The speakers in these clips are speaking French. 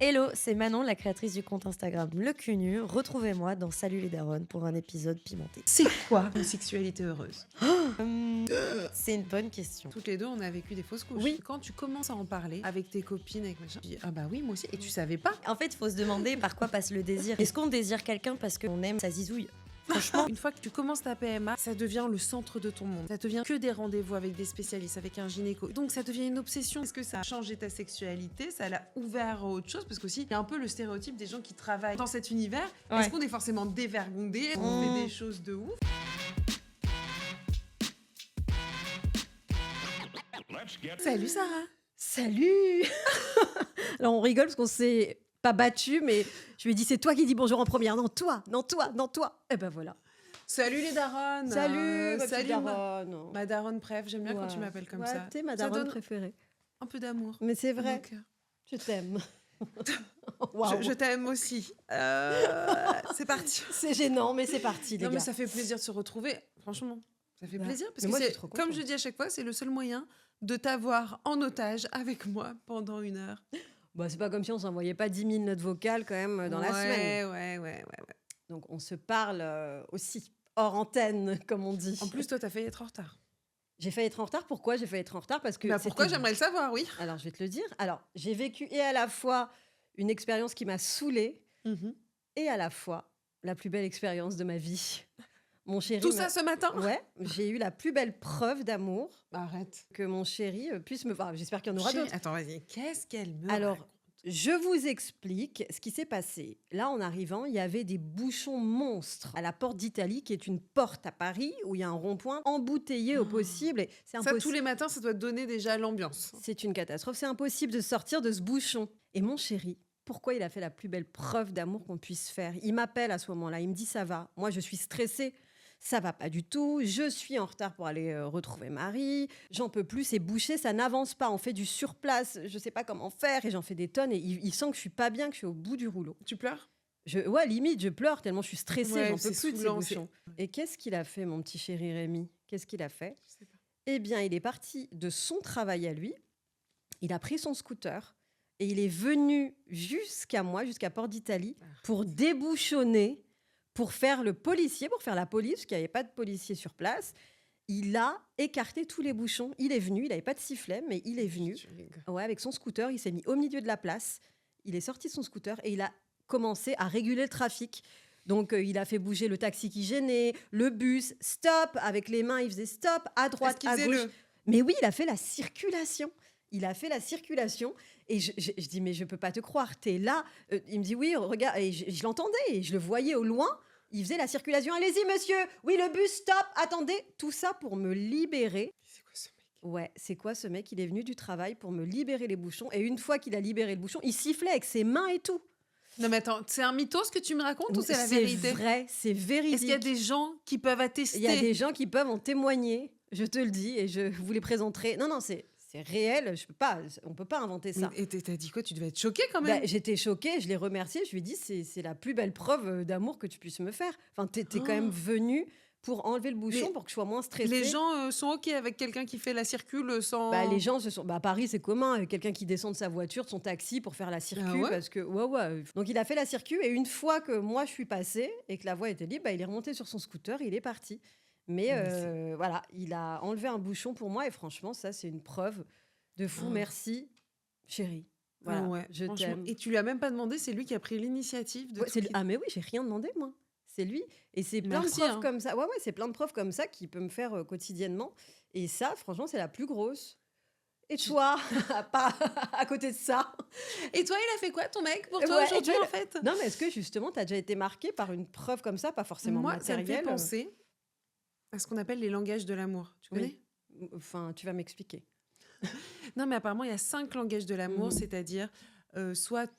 Hello, c'est Manon, la créatrice du compte Instagram Le Cul Nu. Retrouvez-moi dans Salut les Daronnes pour un épisode pimenté. C'est quoi une sexualité heureuse? C'est une bonne question. Toutes les deux, on a vécu des fausses couches. Oui. Quand tu commences à en parler avec tes copines, avec machin, tu dis ah bah oui, moi aussi. Et tu savais pas. En fait, il faut se demander par quoi passe le désir. Est-ce qu'on désire quelqu'un parce qu'on aime sa zizouille? Franchement, Une fois que tu commences ta PMA, ça devient le centre de ton monde. Ça devient que des rendez-vous avec des spécialistes, avec un gynéco. Donc ça devient une obsession. Est-ce que ça a changé ta sexualité? Ça l'a ouvert à autre chose? Parce qu'aussi, il y a un peu le stéréotype des gens qui travaillent dans cet univers. Ouais. Est-ce qu'on est forcément dévergondé? Est-ce qu'on fait des choses de ouf? Salut Sarah. Salut. Alors on rigole parce qu'on s'est pas battu, mais je lui ai dit c'est toi qui dis bonjour en première. Non toi, non toi, non toi. Et ben voilà. Salut les daronnes. Salut, ma salut petite daronne. ma daronne préf. J'aime bien quand Ouais. tu m'appelles comme Ouais, ça. T'es ma Ça daronne donne préférée. un peu d'amour. Mais c'est dans vrai, mon cœur. je t'aime. Waouh. Je t'aime aussi. C'est parti. C'est gênant, mais c'est parti les Non gars. mais ça fait plaisir de se retrouver. Franchement, ça fait Ouais. plaisir parce Mais que moi, je c'est, suis trop comme contente. je dis à chaque fois, c'est le seul moyen de t'avoir en otage avec moi pendant 1 heure. Bah, c'est pas comme si on s'envoyait pas 10 000 notes vocales quand même dans la semaine. Ouais. Donc on se parle aussi hors antenne, comme on dit. En plus, toi, t'as failli être en retard. J'ai failli être en retard. Pourquoi j'ai failli être en retard? Parce que Bah, pourquoi? c'était- J'aimerais le savoir, oui. Alors, je vais te le dire. Alors, j'ai vécu et à la fois une expérience qui m'a saoulée et à la fois la plus belle expérience de ma vie. Mon chéri. Tout ça ce matin? Ouais, j'ai eu la plus belle preuve d'amour Arrête. que mon chéri puisse me. Enfin, j'espère qu'il y en aura Chérie, d'autres. attends, vas-y. Qu'est-ce qu'elle me Alors, raconte? je vous explique ce qui s'est passé. Là, en arrivant, il y avait des bouchons monstres à la porte d'Italie, qui est une porte à Paris où il y a un rond-point embouteillé au possible. Et c'est Ça, impossible. tous les matins, ça doit te donner déjà l'ambiance. C'est une catastrophe. C'est impossible de sortir de ce bouchon. Et mon chéri, pourquoi il a fait la plus belle preuve d'amour qu'on puisse faire? Il m'appelle à ce moment-là. Il me dit ça va. Moi, je suis stressée. Ça va pas du tout. Je suis en retard pour aller retrouver Marie. J'en peux plus. C'est bouché. Ça n'avance pas. On fait du surplace. Je sais pas comment faire. Et j'en fais des tonnes. Et il sent que je suis pas bien, que je suis au bout du rouleau. Tu pleures? Ouais, limite, je pleure tellement je suis stressée. Ouais, J'en peux c'est plus de ces saoulant, bouchons. Et qu'est-ce qu'il a fait, mon petit chéri Rémi? Qu'est-ce qu'il a fait? Je sais pas. Eh bien, il est parti de son travail à lui. Il a pris son scooter et il est venu jusqu'à moi, jusqu'à Port d'Italie, pour débouchonner, pour faire le policier, pour faire la police, parce qu'il n'y avait pas de policier sur place. Il a écarté tous les bouchons. Il est venu, il n'avait pas de sifflet, mais il est venu. Tu rigoles. Ouais, avec son scooter, il s'est mis au milieu de la place. Il est sorti de son scooter et il a commencé à réguler le trafic. Donc, il a fait bouger le taxi qui gênait, le bus, stop, avec les mains, il faisait stop, à droite, Est-ce qu'il à faisait gauche. le- Mais oui, il a fait la circulation. Il a fait la circulation et je dis, mais je peux pas te croire, t'es là. Il me dit, oui, regarde, et je l'entendais et je le voyais au loin. Il faisait la circulation. Allez-y, monsieur. Oui, le bus, stop, attendez. Tout ça pour me libérer. C'est quoi ce mec? Ouais, c'est quoi ce mec? Il est venu du travail pour me libérer les bouchons. Et une fois qu'il a libéré le bouchon, il sifflait avec ses mains et tout. Non mais attends, c'est un mytho ce que tu me racontes ou c'est la vérité? vrai, c'est véridique. Est-ce qu'il y a des gens qui peuvent attester? Il y a des gens qui peuvent en témoigner. Je te le dis et je vous les présenterai. Non, c'est réel. Je peux pas. On peut pas inventer ça. Et t'as dit quoi? Tu devais être choquée quand même. Bah, j'étais choquée, je l'ai remercié, je lui ai dit c'est la plus belle preuve d'amour que tu puisses me faire. Enfin, t'es quand même venu pour enlever le bouchon, Mais pour que je sois moins stressée. Les gens sont ok avec quelqu'un qui fait la circule sans. Bah, les gens se sont. Bah, à Paris, c'est commun. Quelqu'un qui descend de sa voiture, de son taxi pour faire la circuit. Ah ouais Parce que, ouais. Donc, il a fait la circuit. Et une fois que moi, je suis passée et que la voie était libre, bah, il est remonté sur son scooter et il est parti. Mais voilà, il a enlevé un bouchon pour moi. Et franchement, ça, c'est une preuve de fou. Ah. Merci, chérie. Voilà, Ah ouais, je franchement. t'aime. Et tu lui as même pas demandé, c'est lui qui a pris l'initiative de Ouais, tout c'est lui- quitter. Ah mais oui, j'ai rien demandé moi. C'est lui. Et c'est plein Merci, de preuves hein. comme ça. Ouais, c'est plein de preuves comme ça qu'il peut me faire quotidiennement. Et ça, franchement, c'est la plus grosse. Et toi, pas à côté de ça. Et toi, il a fait quoi ton mec pour toi Ouais, aujourd'hui et toi, en fait? Non, mais est-ce que justement, tu as déjà été marqué par une preuve comme ça, pas forcément Moi, ça me fait matérielle penser à ce qu'on appelle les langages de l'amour. Tu connais? Oui. Enfin, tu vas m'expliquer. Non, mais apparemment, il y a 5 langages de l'amour, Mhm. c'est-à-dire soit.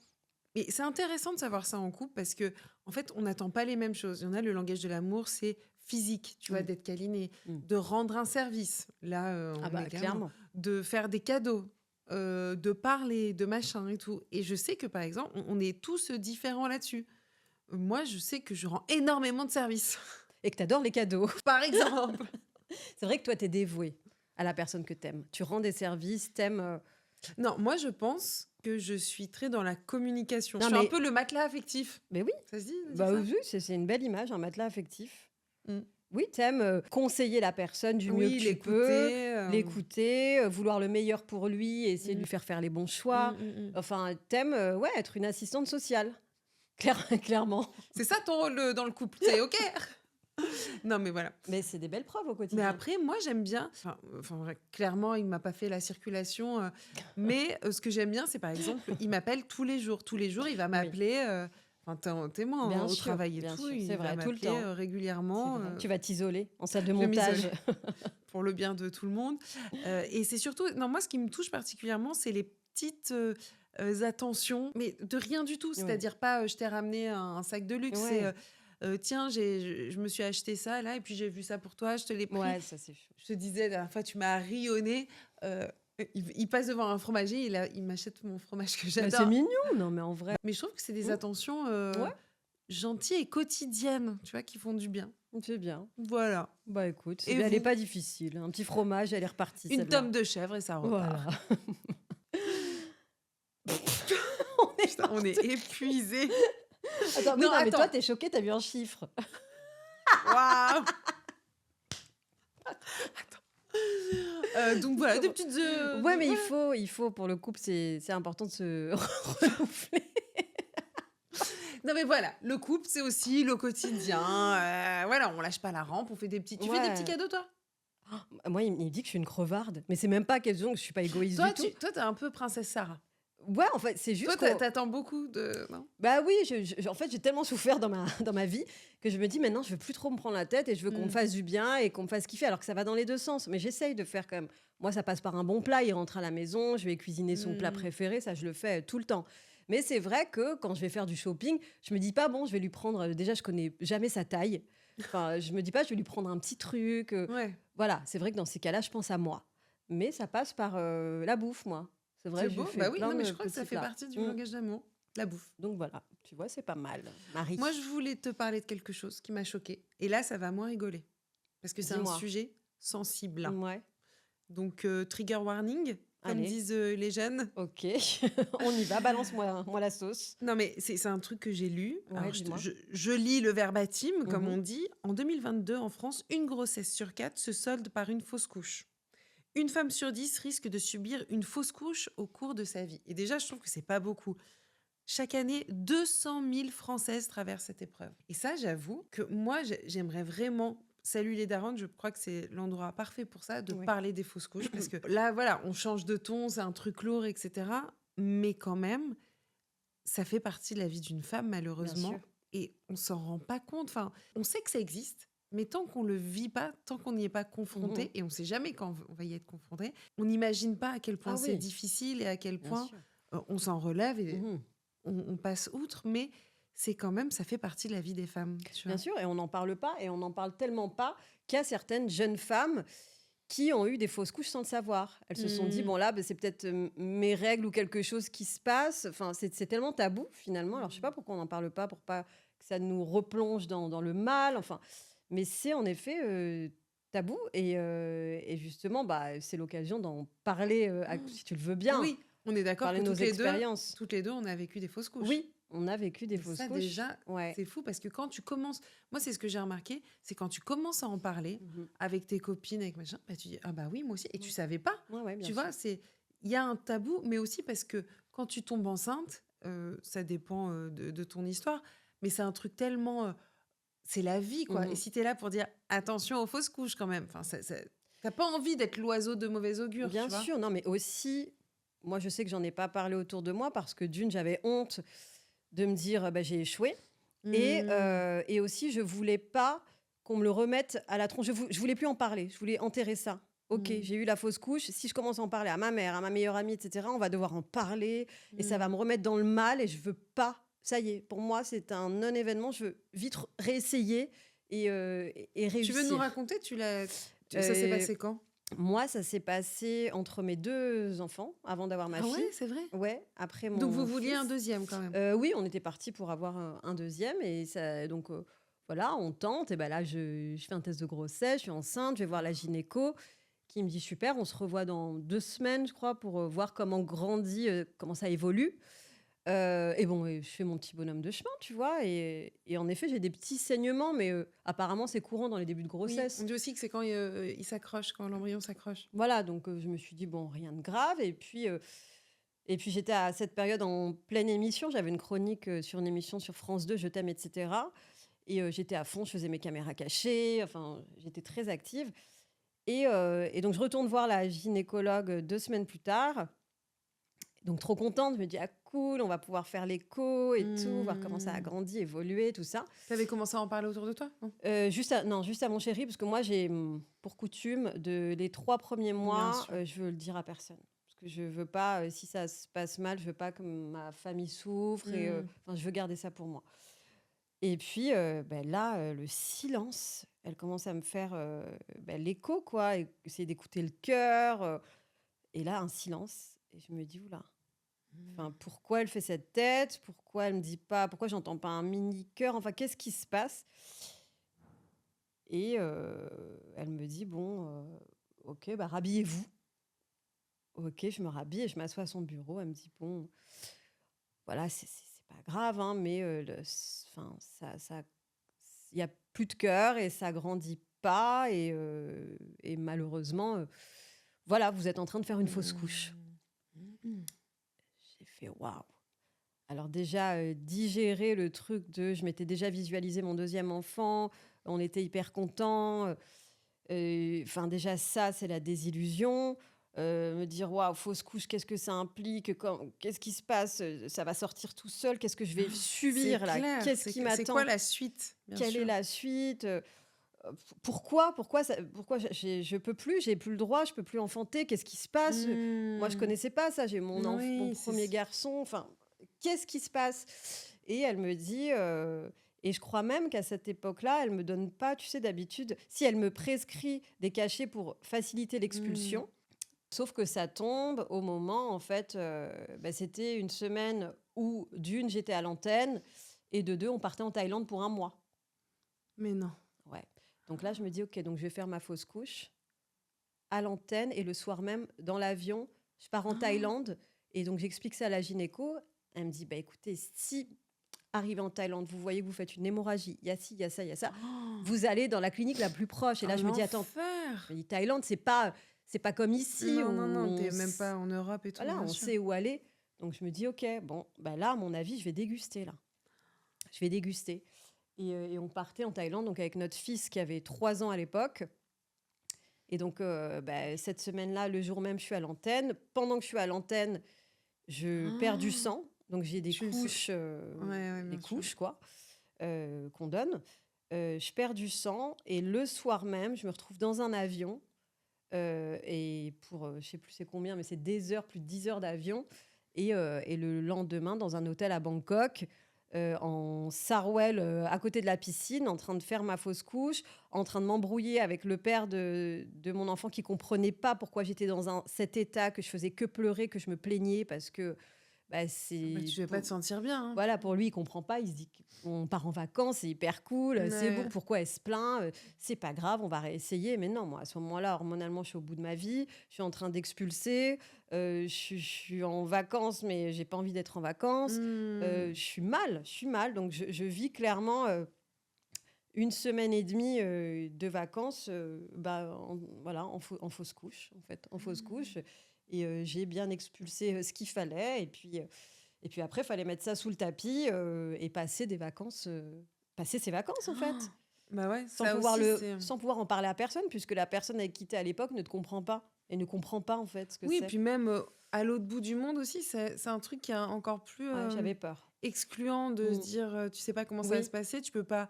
Et c'est intéressant de savoir ça en couple parce que, en fait, on n'attend pas les mêmes choses. Il y en a, le langage de l'amour, c'est physique, tu vois, Mhm. d'être câliné, Mhm. de rendre un service. Là, Ah on bah, est clairement. de faire des cadeaux, de parler, de machin et tout. Et je sais que, par exemple, on est tous différents là-dessus. Moi, je sais que je rends énormément de services. Et que tu adores les cadeaux. Par exemple. C'est vrai que toi, tu es dévoué à la personne que t'aimes. Tu rends des services, t'aimes. Non, moi, je pense que je suis très dans la communication. Non, Je suis un mais- peu le matelas affectif. Mais oui, Ça se dit de dire bah ça oui, c'est une belle image, un matelas affectif. Mm. Oui, t'aimes conseiller la personne du mieux Oui, que tu peux, l'écouter. l'écouter, vouloir le meilleur pour lui, essayer de Mm. lui faire les bons choix. Mm. Enfin, t'aimes ouais, être une assistante sociale. Clairement. C'est ça ton rôle dans le couple, c'est OK. Non, mais voilà. Mais c'est des belles preuves au Mais quotidien. après, moi, j'aime bien. Enfin, clairement, il m'a pas fait la circulation. Mais ce que j'aime bien, c'est par exemple, il m'appelle tous les jours. Tous les jours, il va m'appeler. Enfin, témoin Bien au sûr, travail et bien tout. sûr, Il c'est va vrai, tout le m'appeler temps. régulièrement. C'est vrai. Tu vas t'isoler en salle de je vais montage. m'isoler. Pour le bien de tout le monde. Et c'est surtout, non, moi, ce qui me touche particulièrement, c'est les petites attentions, mais de rien du tout. C'est-à-dire pas, je t'ai ramené un sac de luxe. Ouais. C'est, tiens, je me suis acheté ça là, et puis j'ai vu ça pour toi, je te l'ai pris. Ouais, ça c'est chou. Je te disais, la dernière fois, tu m'as rayonné. Il passe devant un fromager, il m'achète mon fromage que Bah, j'adore. c'est mignon, non mais en vrai. Mais je trouve que c'est des Mm. attentions Ouais. gentilles et quotidiennes, tu vois, qui font du bien. C'est bien. Voilà. Bah écoute, Et elle est vous pas difficile. Un petit fromage, elle est repartie. Une celle-là. tome de chèvre et ça repart. Voilà. Putain, on est épuisés. Attends, oui, Non, non, mais attends. toi, t'es choquée, t'as vu un chiffre. Waouh. Donc voilà, des petites. Ouais, mais voilà. il faut, pour le couple, c'est important de se renouveler. Non mais voilà, le couple c'est aussi le quotidien. Voilà, on lâche pas la rampe, on fait des petits. Tu fais des Ouais. petits cadeaux toi? Moi, il me dit que je suis une crevarde. Mais c'est même pas question que je suis pas égoïste Toi, du tout. toi, t'es un peu princesse Sarah. Ouais, en fait, c'est Toi, juste que... t'attends beaucoup de. Non. Bah oui, en fait, j'ai tellement souffert dans ma vie que je me dis maintenant, je veux plus trop me prendre la tête et je veux qu'on me fasse du bien et qu'on me fasse kiffer. Alors que ça va dans les deux sens. Mais j'essaye de faire quand même. Moi, ça passe par un bon plat. Il rentre à la maison, je vais cuisiner son plat préféré. Ça, je le fais tout le temps. Mais c'est vrai que quand je vais faire du shopping, je me dis pas, bon, je vais lui prendre. Déjà, je connais jamais sa taille. Enfin, je me dis pas, je vais lui prendre un petit truc. Ouais. Voilà, c'est vrai que dans ces cas-là, je pense à moi. Mais ça passe par la bouffe, moi. C'est vrai, C'est je beau. fais Bah oui, plein non, mais de je crois que ça petits fait plats. partie du langage d'amour, la bouffe. Donc voilà, tu vois, c'est pas mal. Marie. Moi, je voulais te parler de quelque chose qui m'a choquée. Et là, ça va moins rigoler. Parce que c'est un Dis-moi. sujet sensible. Ouais, Donc, trigger warning, comme Allez. disent les jeunes. ok. On y va, balance-moi la sauce. Non, mais c'est un truc que j'ai lu. Ouais, Alors, dis-moi. je lis le verbatim, comme Mhm. on dit. En 2022, en France, une grossesse sur 4 se solde par une fausse couche. Une femme sur 10 risque de subir une fausse couche au cours de sa vie. Et déjà, je trouve que c'est pas beaucoup. Chaque année, 200 000 Françaises traversent cette épreuve. Et ça, j'avoue que moi, j'aimerais vraiment... Salut les darons, je crois que c'est l'endroit parfait pour ça, de Oui. parler des fausses couches. Parce que là, voilà, on change de ton, c'est un truc lourd, etc. Mais quand même, ça fait partie de la vie d'une femme, malheureusement. sûr. Et on s'en rend pas compte. Enfin, on sait que ça existe, mais tant qu'on le vit pas, tant qu'on n'y est pas confronté, et on sait jamais quand on va y être confronté, on n'imagine pas à quel point Ah c'est oui. difficile et à quel Bien point sûr. on s'en relève et Mhm. on passe outre. Mais c'est quand même, ça fait partie de la vie des femmes. Tu Bien vois. sûr, et on n'en parle pas, et on n'en parle tellement pas qu'il y a certaines jeunes femmes qui ont eu des fausses couches sans le savoir. Elles se sont dit, bon là, bah, c'est peut-être mes règles ou quelque chose qui se passe. Enfin, c'est tellement tabou finalement. Alors je sais pas pourquoi on n'en parle pas, pour pas que ça nous replonge dans le mal. Enfin, mais c'est en effet tabou, et justement, bah, c'est l'occasion d'en parler, si tu le veux bien, Oui, on est d'accord parler que de nos toutes les deux, expériences. on a vécu des fausses couches. Oui, on a vécu des Et fausses ça, couches. déjà, Ouais. c'est fou parce que quand tu commences, moi c'est ce que j'ai remarqué, c'est quand tu commences à en parler Mhm. avec tes copines, avec machin, bah, tu dis ah bah oui moi aussi, et tu savais pas. Ouais, bien Tu sûr. vois, il y a un tabou, mais aussi parce que quand tu tombes enceinte, ça dépend de ton histoire, mais c'est un truc tellement, c'est la vie quoi. Mhm. Et si tu es là pour dire attention aux fausses couches quand même, enfin t'as pas envie d'être l'oiseau de mauvais augure. Bien tu vois. sûr, non, mais aussi, moi, je sais que j'en ai pas parlé autour de moi parce que d'une, j'avais honte de me dire, bah, j'ai échoué. Et aussi, je voulais pas qu'on me le remette à la tronche. Je voulais plus en parler. Je voulais enterrer ça. Ok, j'ai eu la fausse couche. Si je commence à en parler à ma mère, à ma meilleure amie, etc., on va devoir en parler et ça va me remettre dans le mal et je veux pas. Ça y est, pour moi, c'est un non-événement. Je veux vite réessayer et Tu réussir. veux nous raconter, ça s'est passé quand? Moi, ça s'est passé entre mes deux enfants, avant d'avoir ma Ah fille. ouais, c'est vrai. Ouais, après mon Donc vous vouliez fils. un deuxième quand même. Oui, on était partis pour avoir un deuxième. Et ça, donc, voilà, on tente. Et ben là, je fais un test de grossesse, je suis enceinte, je vais voir la gynéco qui me dit super, on se revoit dans 2 semaines, je crois, pour voir comment grandit, comment ça évolue. Et bon, je fais mon petit bonhomme de chemin, tu vois. Et en effet, j'ai des petits saignements, mais apparemment, c'est courant dans les débuts de Oui, grossesse. on dit aussi que c'est quand il s'accroche, quand l'embryon s'accroche. Voilà, donc je me suis dit, bon, rien de grave. Et puis j'étais à cette période en pleine émission. J'avais une chronique sur une émission sur France 2, Je t'aime, etc. Et j'étais à fond, je faisais mes caméras cachées. Enfin, j'étais très active. Et donc, je retourne voir la gynécologue 2 semaines plus tard. Donc, trop contente. Je me dis, ah, cool, on va pouvoir faire l'écho et tout, voir comment ça a grandi, évolué, tout ça. T'avais commencé à en parler autour de toi, non? Juste à mon chéri, parce que moi, j'ai pour coutume, les 3 premiers mois, sûr. je veux le dire à personne. Parce que je veux pas, si ça se passe mal, je veux pas que ma famille souffre. Enfin, je veux garder ça pour moi. Et puis, là, le silence, elle commence à me faire l'écho, quoi, et essayer d'écouter le cœur. Et là, un silence. Et je me dis, oula, enfin, pourquoi elle fait cette tête? Pourquoi elle me dit pas? Pourquoi j'entends pas un mini cœur? Enfin, qu'est-ce qui se passe? Et elle me dit, bon, ok, bah rhabillez-vous. Ok, je me rhabille et je m'assois à son bureau. Elle me dit, bon, voilà, c'est pas grave, hein, mais enfin, il y a plus de cœur et ça grandit pas. Et malheureusement, voilà, vous êtes en train de faire une fausse couche. J'ai fait waouh. Alors déjà, digérer le truc je m'étais déjà visualisé mon deuxième enfant, on était hyper contents. Enfin, déjà ça, c'est la désillusion. Me dire waouh, fausse couche, qu'est-ce que ça implique? Qu'est-ce qui se passe? Ça va sortir tout seul? Qu'est-ce que je vais subir C'est là? clair, Qu'est-ce qui c'est m'attend? quoi la suite, bien Quelle sûr. est la suite? Pourquoi je peux plus, j'ai plus le droit, je peux plus enfanter? Qu'est-ce qui se passe? Moi, je connaissais pas ça. J'ai mon Oui, premier garçon. Enfin, qu'est-ce qui se passe? Et elle me dit, et je crois même qu'à cette époque-là, elle me donne pas, tu sais, d'habitude, si elle me prescrit des cachets pour faciliter l'expulsion. Sauf que ça tombe au moment, en fait, c'était une semaine où, d'une, j'étais à l'antenne, et de deux, on partait en Thaïlande pour 1 mois. Mais non. Ouais. Donc là, je me dis, ok, donc je vais faire ma fausse couche à l'antenne, et le soir même, dans l'avion, je pars en Thaïlande, et donc j'explique ça à la gynéco. Elle me dit, bah écoutez, si arrivé en Thaïlande, vous voyez que vous faites une hémorragie, il y a ci, il y a ça, il y a ça, vous allez dans la clinique la plus proche. Et là, je me dis, attends, je me dis, Thaïlande, c'est pas comme ici. Non, t'es même pas en Europe et tout. Voilà, on sait où aller. Donc je me dis, ok, bon, bah là, à mon avis, je vais déguster là. Je vais déguster. Et on partait en Thaïlande, donc avec notre fils qui avait 3 ans à l'époque. Et donc, cette semaine-là, le jour même, je suis à l'antenne. Pendant que je suis à l'antenne, je perds du sang. Donc, j'ai des couches, des couches, quoi, qu'on donne. Je perds du sang. Et le soir même, je me retrouve dans un avion. Et pour, je sais plus c'est combien, mais c'est des heures, plus de 10 heures d'avion. Et le lendemain, dans un hôtel à Bangkok, en sarouel, à côté de la piscine, en train de faire ma fausse couche, en train de m'embrouiller avec le père de mon enfant qui comprenait pas pourquoi j'étais dans cet état, que je faisais que pleurer, que je me plaignais parce que tu vais pas te sentir bien. Hein. Voilà, pour lui, il comprend pas. Il se dit qu'on part en vacances, c'est hyper cool, c'est bon, pourquoi elle se plaint? C'est pas grave, on va réessayer. Mais non, moi, à ce moment-là, hormonalement, je suis au bout de ma vie. Je suis en train d'expulser. Je suis en vacances, mais j'ai pas envie d'être en vacances. Je suis mal. Donc, je vis clairement 1 semaine et demie de vacances en fausse couche, en fait, en fausse couche. Et j'ai bien expulsé ce qu'il fallait. Et puis après, il fallait mettre ça sous le tapis et passer ses vacances, en fait. Bah ouais, sans pouvoir en parler à personne, puisque la personne avec qui t'es à l'époque ne te comprend pas. Et ne comprend pas, en fait, ce que c'est. Oui, puis même à l'autre bout du monde aussi, c'est un truc qui est encore plus j'avais peur. excluant de se dire, tu sais pas comment ça va se passer, tu peux pas,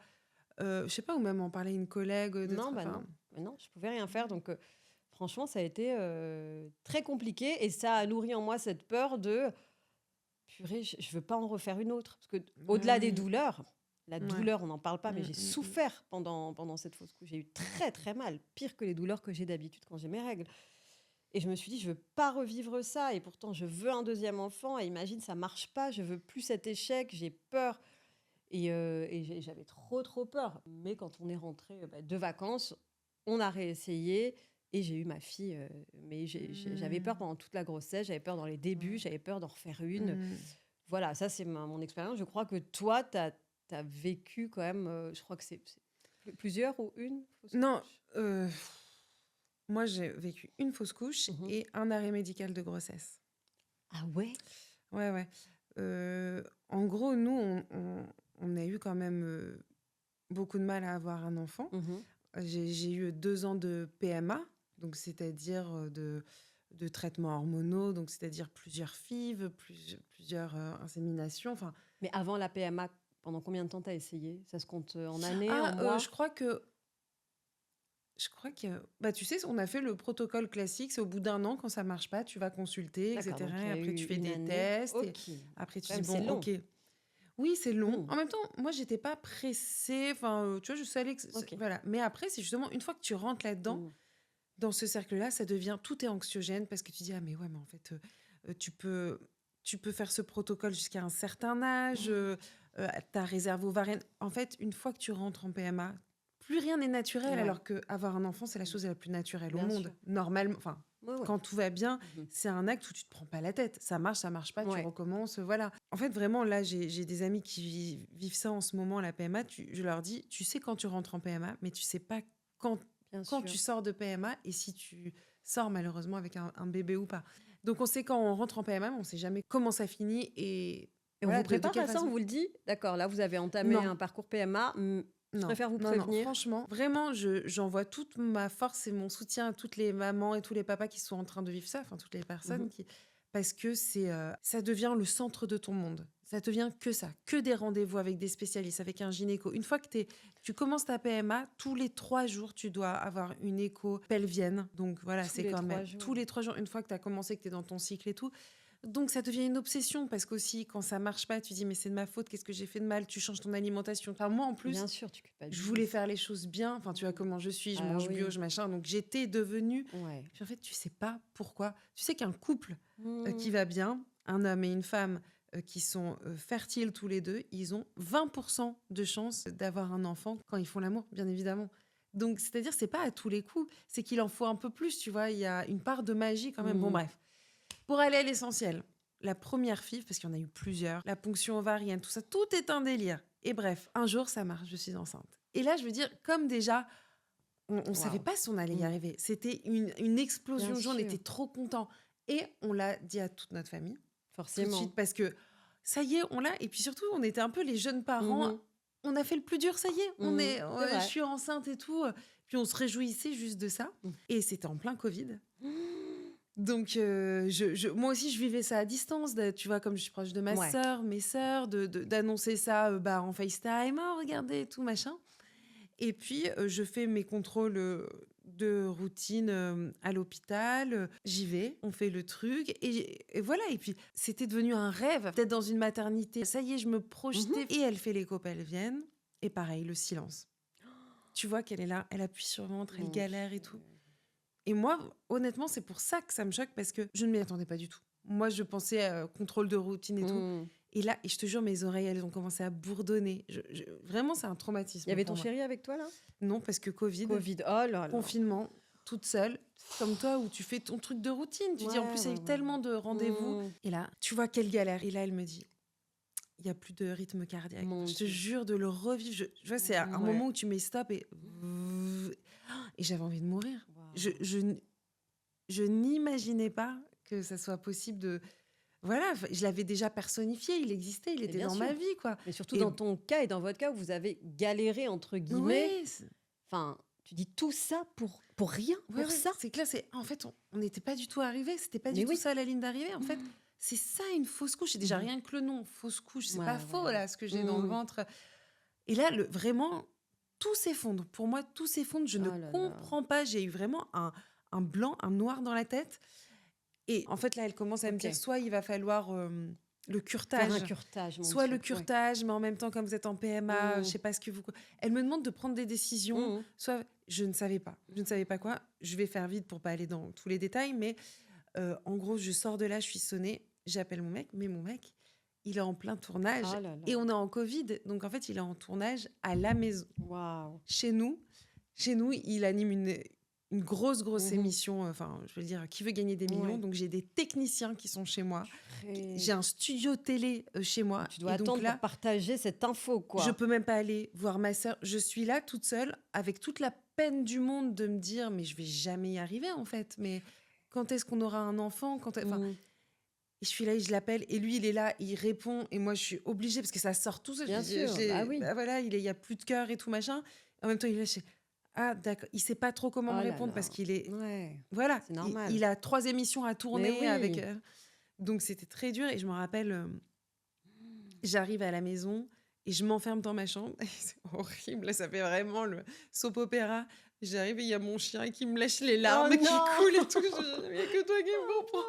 je sais pas, ou même en parler à une collègue. Non, je pouvais rien faire. Donc, franchement, ça a été très compliqué. Et ça a nourri en moi cette peur de... Purée, je veux pas en refaire une autre. Parce que au-delà des douleurs, la douleur, on n'en parle pas, mais j'ai souffert pendant cette fausse couche. J'ai eu très, très mal. Pire que les douleurs que j'ai d'habitude quand j'ai mes règles. Et je me suis dit, je veux pas revivre ça. Et pourtant, je veux un deuxième enfant. Et imagine, ça marche pas. Je veux plus cet échec. J'ai peur. Et j'avais trop, trop peur. Mais quand on est rentré de vacances, on a réessayé. Et j'ai eu ma fille, mais j'avais peur pendant toute la grossesse, j'avais peur dans les débuts, j'avais peur d'en refaire une. Voilà, ça c'est mon expérience. Je crois que toi, tu as vécu quand même, je crois que c'est plusieurs ou une fausse Non, couche. moi j'ai vécu une fausse couche Mhm. et un arrêt médical de grossesse. Ah ouais. Ouais, ouais. En gros, nous, on a eu quand même beaucoup de mal à avoir un enfant. Mhm. J'ai eu 2 ans de PMA, donc c'est-à-dire de traitements hormonaux, donc c'est-à-dire plusieurs FIV, plusieurs inséminations. Enfin, Mais avant la PMA, pendant combien de temps tu as essayé? Ça se compte en années, en mois? je crois que, bah, tu sais, on a fait le protocole classique, c'est au bout d'1 an, quand ça marche pas, tu vas consulter, D'accord, donc etc. il y Et a après, tu eu fais une des année. tests. Et Ok. après, tu Quand dis, même, c'est bon, long. ok. Oui, c'est long. Mm. En même temps, moi, j'étais pas pressée. Enfin, tu vois, je savais que... Ok. Voilà. Mais après, c'est justement, une fois que tu rentres là-dedans, Mm. dans ce cercle-là, ça devient... Tout est anxiogène parce que tu dis, ah, mais ouais, mais en fait, tu peux faire ce protocole jusqu'à un certain âge, ta réserve ovarienne. En fait, une fois que tu rentres en PMA, plus rien n'est naturel, Ouais. alors qu'avoir un enfant, c'est la chose la plus naturelle au Bien monde. sûr. Normalement, enfin, Ouais, ouais. quand tout va bien, Mhm. c'est un acte où tu te prends pas la tête. Ça marche pas, tu Ouais. recommences, voilà. En fait, vraiment, là, j'ai des amis qui vivent ça en ce moment, la PMA. Je leur dis, tu sais quand tu rentres en PMA, mais tu sais pas quand, Bien quand sûr. tu sors de PMA et si tu sors malheureusement avec un bébé ou pas. Donc, on sait quand on rentre en PMA, mais on sait jamais comment ça finit et Et on voilà, vous de prépare quelle à ça, on façon. vous le dit? D'accord, là vous avez entamé Non, un parcours PMA. Je non, préfère vous non, non. prévenir. Franchement, vraiment, j'envoie toute ma force et mon soutien à toutes les mamans et tous les papas qui sont en train de vivre ça, enfin toutes les personnes Mhm. qui, parce que ça devient le centre de ton monde. Ça devient que ça, que des rendez-vous avec des spécialistes, avec un gynéco. Une fois que tu commences ta PMA, tous les 3 jours, tu dois avoir une écho pelvienne. Donc voilà, Tous c'est les quand 3 même jours. tous les 3 jours, une fois que tu as commencé, que tu es dans ton cycle et tout. Donc ça devient une obsession parce qu'aussi, quand ça marche pas, tu dis mais c'est de ma faute, qu'est-ce que j'ai fait de mal? Tu changes ton alimentation. Enfin, moi en plus, Bien sûr, tu je culpabilises. voulais faire les choses bien. Enfin, tu vois comment je suis, je Ah mange bio, oui. je machin. Donc j'étais devenue. Ouais. Puis en fait, tu sais pas pourquoi. Tu sais qu'un couple qui Mm. va bien, un homme et une femme qui sont fertiles tous les deux, ils ont 20% de chance d'avoir un enfant quand ils font l'amour, bien évidemment. Donc, c'est-à-dire, c'est pas à tous les coups, c'est qu'il en faut un peu plus, tu vois. Il y a une part de magie quand même. Bon, Mm. bref. Pour aller à l'essentiel, la première FIV, parce qu'il y en a eu plusieurs, la ponction ovarienne, tout ça, tout est un délire. Et bref, un jour, ça marche, je suis enceinte. Et là, je veux dire, comme déjà, on savait Waouh. pas si on allait y Mm. arriver. C'était une explosion Bien de joie, on sûr. était trop contents. Et on l'a dit à toute notre famille, tout de Forcément. suite, parce que ça y est, on l'a. Et puis surtout, on était un peu les jeunes parents. Mhm. On a fait le plus dur, ça y est, Mhm. C'est je vrai. suis enceinte et tout. Puis on se réjouissait juste de ça. Mm. Et c'était en plein Covid. Donc, moi aussi, je vivais ça à distance. Tu vois, comme je suis proche de ma Ouais. sœur, mes sœurs, d'annoncer ça en FaceTime. Oh, regardez, et tout, machin. Et puis, je fais mes contrôles de routine à l'hôpital. J'y vais, on fait le truc. Et voilà. Et puis, c'était devenu un rêve d'être dans une maternité. Ça y est, je me projetais. Et elle fait l'écho pelvienne. Et pareil, le silence. Tu vois qu'elle est là, elle appuie sur le ventre, elle Mon galère et Dieu. tout. Et moi, honnêtement, c'est pour ça que ça me choque, parce que je ne m'y attendais pas du tout. Moi, je pensais contrôle de routine et tout. Mm. Et là, et je te jure, mes oreilles, elles ont commencé à bourdonner. Vraiment, c'est un traumatisme Il y avait pour ton moi. chéri avec toi là? Non, parce que Covid, Covid. Oh là là. confinement, toute seule, comme toi, où tu fais ton truc de routine. Tu dis, en Ouais, plus, il y a ouais, eu ouais. tellement de rendez-vous. Mm. Et là, tu vois quelle galère. Et là, elle me dit, il n'y a plus de rythme cardiaque. Mon Je te Dieu. jure de le revivre. Tu vois, c'est un Ouais. moment où tu mets stop et j'avais envie de mourir. Waouh. Je n'imaginais pas que ça soit possible de... Voilà, je l'avais déjà personnifié, il existait, il Et était bien dans sûr. ma vie, quoi. Mais surtout Et dans ton cas et dans votre cas où vous avez galéré entre guillemets. oui, Enfin, tu dis tout ça pour rien, pour ça. c'est clair. En fait, on n'était pas du tout arrivés, c'était pas Mais du tout oui. ça la ligne d'arrivée. En fait, c'est ça une fausse couche. Et déjà, Mhm. rien que le nom, fausse couche, c'est Ouais, pas faux, ouais. là, ce que j'ai dans le Mhm. ventre. Et là, vraiment, tout s'effondre. Pour moi, tout s'effondre. Je ne Oh là là. comprends pas. J'ai eu vraiment un blanc, un noir dans la tête. Et en fait, là, elle commence à me Ok. dire, soit il va falloir le Faire un curtage, curtage, mon soit Dieu. le curtage, mais en même temps, comme vous êtes en PMA, Mm. je sais pas ce que vous... Elle me demande de prendre des décisions, Mhm. soit je ne savais pas. Je ne savais pas quoi. Je vais faire vite pour pas aller dans tous les détails, mais en gros, je sors de là, je suis sonnée, j'appelle mon mec, mais mon mec, il est en plein tournage Oh là là. et on est en Covid, donc en fait, il est en tournage à la maison. Waouh. Chez nous, il anime une une grosse Mhm. émission, enfin, je veux dire, Qui veut gagner des millions. Ouais. Donc, j'ai des techniciens qui sont chez moi. Et J'ai un studio télé chez moi. tu dois Et donc attendre là, pour partager cette info, quoi. je peux même pas aller voir ma sœur. Je suis là toute seule, avec toute la peine du monde de me dire, mais je vais jamais y arriver, en fait. Mais quand est-ce qu'on aura un enfant enfin, Mhm. et je suis là et je l'appelle. Et lui, il est là, il répond. Et moi, je suis obligée, parce que ça sort tout seul. Bien sûr, bah oui. Bah voilà, il y a plus de cœur et tout, machin. En même temps, il est là, ah, d'accord. Il sait pas trop comment Oh me là répondre, là. parce qu'il est... Ouais, Voilà, c'est normal. il a 3 émissions à tourner oui. avec... Donc, c'était très dur. Et je me rappelle, j'arrive à la maison et je m'enferme dans ma chambre. Et c'est horrible, ça fait vraiment le soap opéra. J'arrive et il y a mon chien qui me lèche les larmes Oh qui non. coulent et tout. Il n'y a que toi qui me comprends.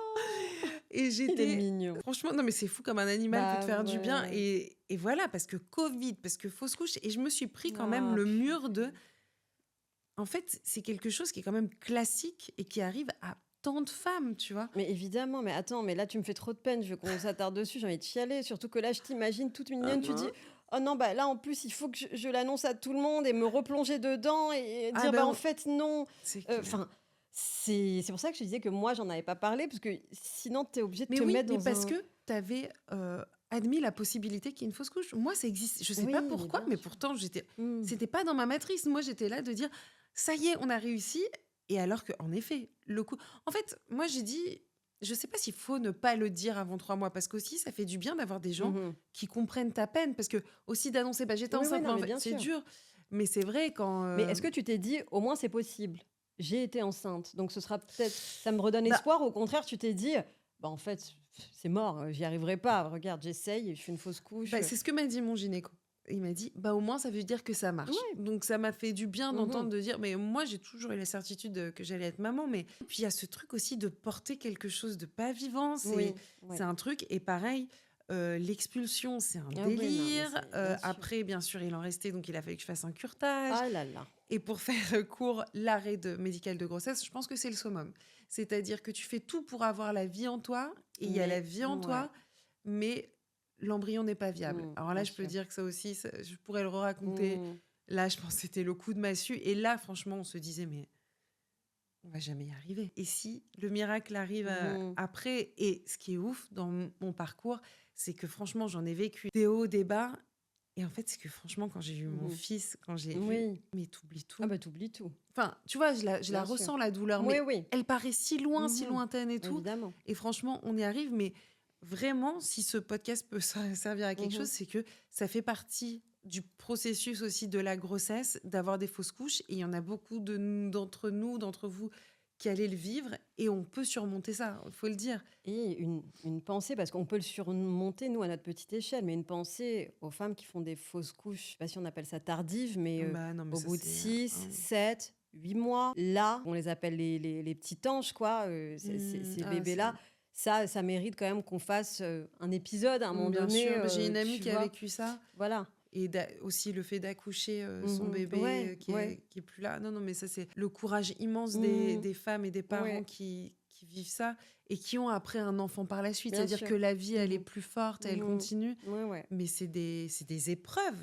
Et Il est j'étais... mignon. Franchement, non, mais c'est fou comme un animal peut Bah te faire du bien. ouais. Et voilà, parce que Covid, parce que fausse couche. Et je me suis pris quand même Ah, le mur de... purée. En fait, c'est quelque chose qui est quand même classique et qui arrive à tant de femmes, tu vois. Mais évidemment, mais attends, mais là tu me fais trop de peine, je veux qu'on s'attarde dessus, j'ai envie de chialer, surtout que là je t'imagine toute mignonne, tu dis oh non, bah là en plus il faut que je l'annonce à tout le monde et me replonger dedans et Ah dire ben, bah en fait non. c'est clair. Enfin, c'est pour ça que je te disais que moi j'en avais pas parlé, parce que sinon tu es obligé de Mais te oui, mettre mais dans parce un. que tu avais admis la possibilité qu'il y ait une fausse couche. Moi, ça existe. Je sais pas Oui, pourquoi, bien mais sûr. pourtant, Hmm. c'était pas dans ma matrice. Moi, j'étais là de dire, ça y est, on a réussi. Et alors que, en effet, le coup. En fait, moi, j'ai dit, je sais pas s'il faut ne pas le dire avant 3 mois, parce qu'aussi, ça fait du bien d'avoir des gens Mhm. qui comprennent ta peine. Parce que, aussi d'annoncer, bah, j'étais Oui, oui, enceinte, mais non, en mais fait, bien c'est sûr. dur. Mais c'est vrai quand. Mais est-ce que tu t'es dit au moins c'est possible? J'ai été enceinte, donc ce sera peut-être. Ça me redonne Bah, espoir. Au contraire, tu t'es dit bah en fait c'est mort, j'y arriverai pas. Regarde, j'essaye, je fais une fausse couche. bah, c'est ce que m'a dit mon gynéco. Il m'a dit, bah au moins ça veut dire que ça marche. Ouais. Donc ça m'a fait du bien Mhm. d'entendre, de dire, mais moi j'ai toujours eu la certitude que j'allais être maman. Mais puis il y a ce truc aussi de porter quelque chose de pas vivant. Oui, ouais. C'est un truc. Et pareil, l'expulsion, c'est un Ah oui, non, mais délire. c'est bien sûr. Après, bien sûr, il en restait, donc il a fallu que je fasse un curetage. Ah là là. Et pour faire court, l'arrêt médical de grossesse, je pense que c'est le summum. C'est-à-dire que tu fais tout pour avoir la vie en toi, et il y a la Mais vie en ouais. toi, mais l'embryon n'est pas viable. Alors là, Bien je peux sûr. dire que ça aussi, je pourrais le raconter. Mm. Là, je pense que c'était le coup de massue. Et là, franchement, on se disait, mais on va jamais y arriver. Et si le miracle arrive Mhm. après? Et ce qui est ouf dans mon parcours, c'est que franchement, j'en ai vécu des hauts, des bas. Et en fait, c'est que franchement, quand j'ai eu mon Mhm. fils, quand j'ai vu, Oui. mais t'oublies tout. Ah bah t'oublies tout. Enfin, tu vois, je la Bien sûr. ressens, la douleur, Oui, mais oui. elle paraît si loin, si Mhm. lointaine et tout. Évidemment. Et franchement, on y arrive. Mais vraiment, si ce podcast peut servir à quelque Mhm. chose, c'est que ça fait partie du processus aussi de la grossesse, d'avoir des fausses couches. Et il y en a beaucoup d'entre nous, d'entre vous, qui allaient le vivre. Et on peut surmonter ça, il faut le dire. Et une pensée, parce qu'on peut le surmonter, nous, à notre petite échelle, mais une pensée aux femmes qui font des fausses couches, je sais pas si on appelle ça tardive, mais Bah non, mais au ça, bout de c'est... 6, 7, 8 mois, là, on les appelle les petits anges, quoi, ces bébés-là. Ça mérite quand même qu'on fasse un épisode à un moment Bien donné. sûr, bah, j'ai une amie tu qui a vois. vécu ça. Voilà. Et aussi le fait d'accoucher son Mhm. bébé Ouais, qui ouais. est plus là. Non, mais ça, c'est le courage immense Mhm. des femmes et des parents Ouais. qui vivent ça et qui ont après un enfant par la suite. Bien C'est-à-dire sûr. que la vie, elle est Mhm. plus forte, elle Mhm. continue. Ouais, ouais. Mais c'est des épreuves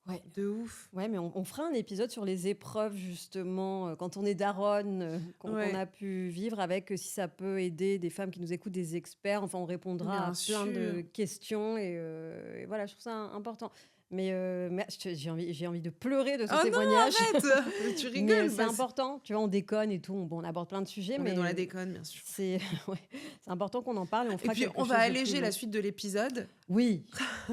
Ouais. de ouf. Ouais, mais on fera un épisode sur les épreuves, justement, quand on est daronne, qu'on Ouais. a pu vivre avec, si ça peut aider des femmes qui nous écoutent, des experts. Enfin, on répondra Bien à plein de sûr. questions. Et voilà, je trouve ça important. Mais j'ai envie de pleurer de ce Oh non, témoignage. arrête Tu Mais rigoles. c'est bah, important. Tu vois, on déconne et tout. Bon, on aborde plein de sujets, on mais est dans la déconne, bien sûr. c'est ouais, c'est important qu'on en parle et on Et fera puis, quelque on chose va de alléger plus la long. suite de l'épisode. Oui,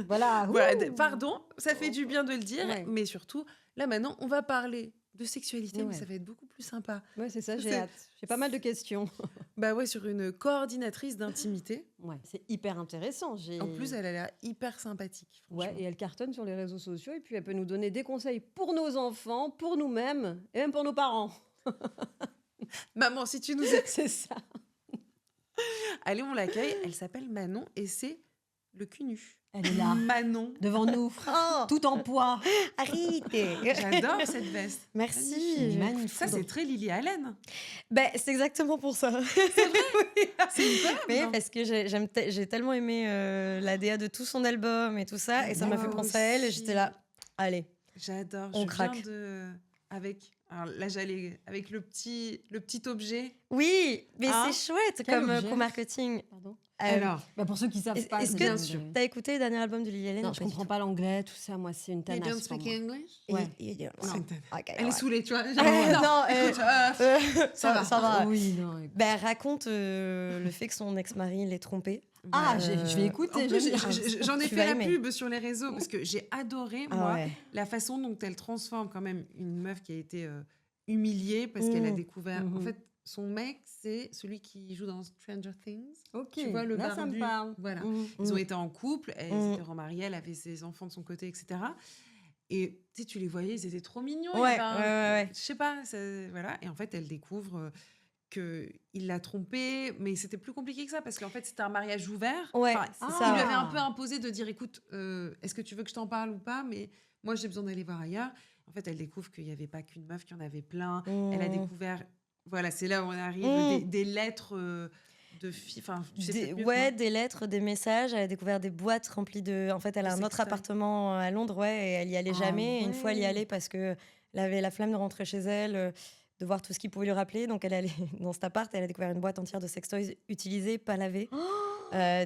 voilà. Voilà, Ouh. pardon, ça fait du bien de le dire. Ouais. Mais surtout, là, maintenant, on va parler de sexualité, mais Ouais. ça va être beaucoup plus sympa. Ouais, c'est ça, j'ai C'est- hâte. J'ai pas mal de questions. Bah ouais, sur une coordinatrice d'intimité. Ouais, c'est hyper intéressant. En plus, elle a l'air hyper sympathique. Ouais, franchement. et elle cartonne sur les réseaux sociaux et puis elle peut nous donner des conseils pour nos enfants, pour nous-mêmes et même pour nos parents. Maman, si tu nous... C'est ça. Allez, on l'accueille. Elle s'appelle Manon et c'est le cul nu. Elle est là, Manon. devant nous, Oh, tout en poids. arrêtez. J'adore cette veste. Merci. Magnifique. Ça, c'est très Lily Allen. Ben, c'est exactement pour ça. C'est une collab, Mais non parce que j'ai tellement aimé la DA de tout son album et tout ça, et ça m'a fait Moi penser à elle, et j'étais là, allez. J'adore. On je craque. viens de... Alors là, j'allais avec le petit objet. Oui, mais Hein? c'est chouette Quel comme objet co-marketing. Pardon. Alors, Bah, pour ceux qui savent pas, Est-ce c'est que bien sûr. t'as écouté le dernier album de Lily Allen? Non, je comprends pas l'anglais, tout ça. Moi, c'est une you tanasse don't pour speak moi. English? Ouais. Elle est saoulée, tu vois. Non, écoute, ça va. Oui, non. écoute. Ben, elle raconte le fait que son ex-mari l'ait trompée. Ah, je vais écouter. En plus, j'aime bien. j'en ai Tu fait vas la aimer. pub sur les réseaux parce que j'ai adoré, Ah moi, ouais. la façon dont elle transforme quand même une meuf qui a été humiliée parce qu'elle a découvert. En Mhm. fait, son mec, c'est celui qui joue dans Stranger Things. Ok, Tu vois, le là, ça barbu. me parle. Voilà. Mhm. Ils ont été en couple, elle Mm. s'était remariée, elle avait ses enfants de son côté, etc. Et tu sais, tu les voyais, ils étaient trop mignons. il y Ouais, avait ouais. Je sais pas, voilà. Et en fait, elle découvre qu'il l'a trompée, mais c'était plus compliqué que ça parce qu'en fait, c'était un mariage ouvert. Ouais, Enfin, c'est il ça. lui avait un peu imposé de dire, écoute, est-ce que tu veux que je t'en parle ou pas? Mais moi, j'ai besoin d'aller voir ailleurs. En fait, elle découvre qu'il n'y avait pas qu'une meuf, qu'il y en avait plein. Elle a découvert, voilà, c'est là où on arrive, des lettres de filles. Enfin, tu sais peut-être mieux que moi. Des lettres, des messages. Elle a découvert des boîtes remplies de. En fait, elle a De un autre sextoys. appartement à Londres, ouais, et elle y allait Ah jamais. Et une fois, elle y ouais. allait parce que elle avait la flemme de rentrer chez elle, de voir tout ce qui pouvait lui rappeler. Donc, elle allait dans cet appart. Elle a découvert une boîte entière de sextoys utilisés, pas lavés,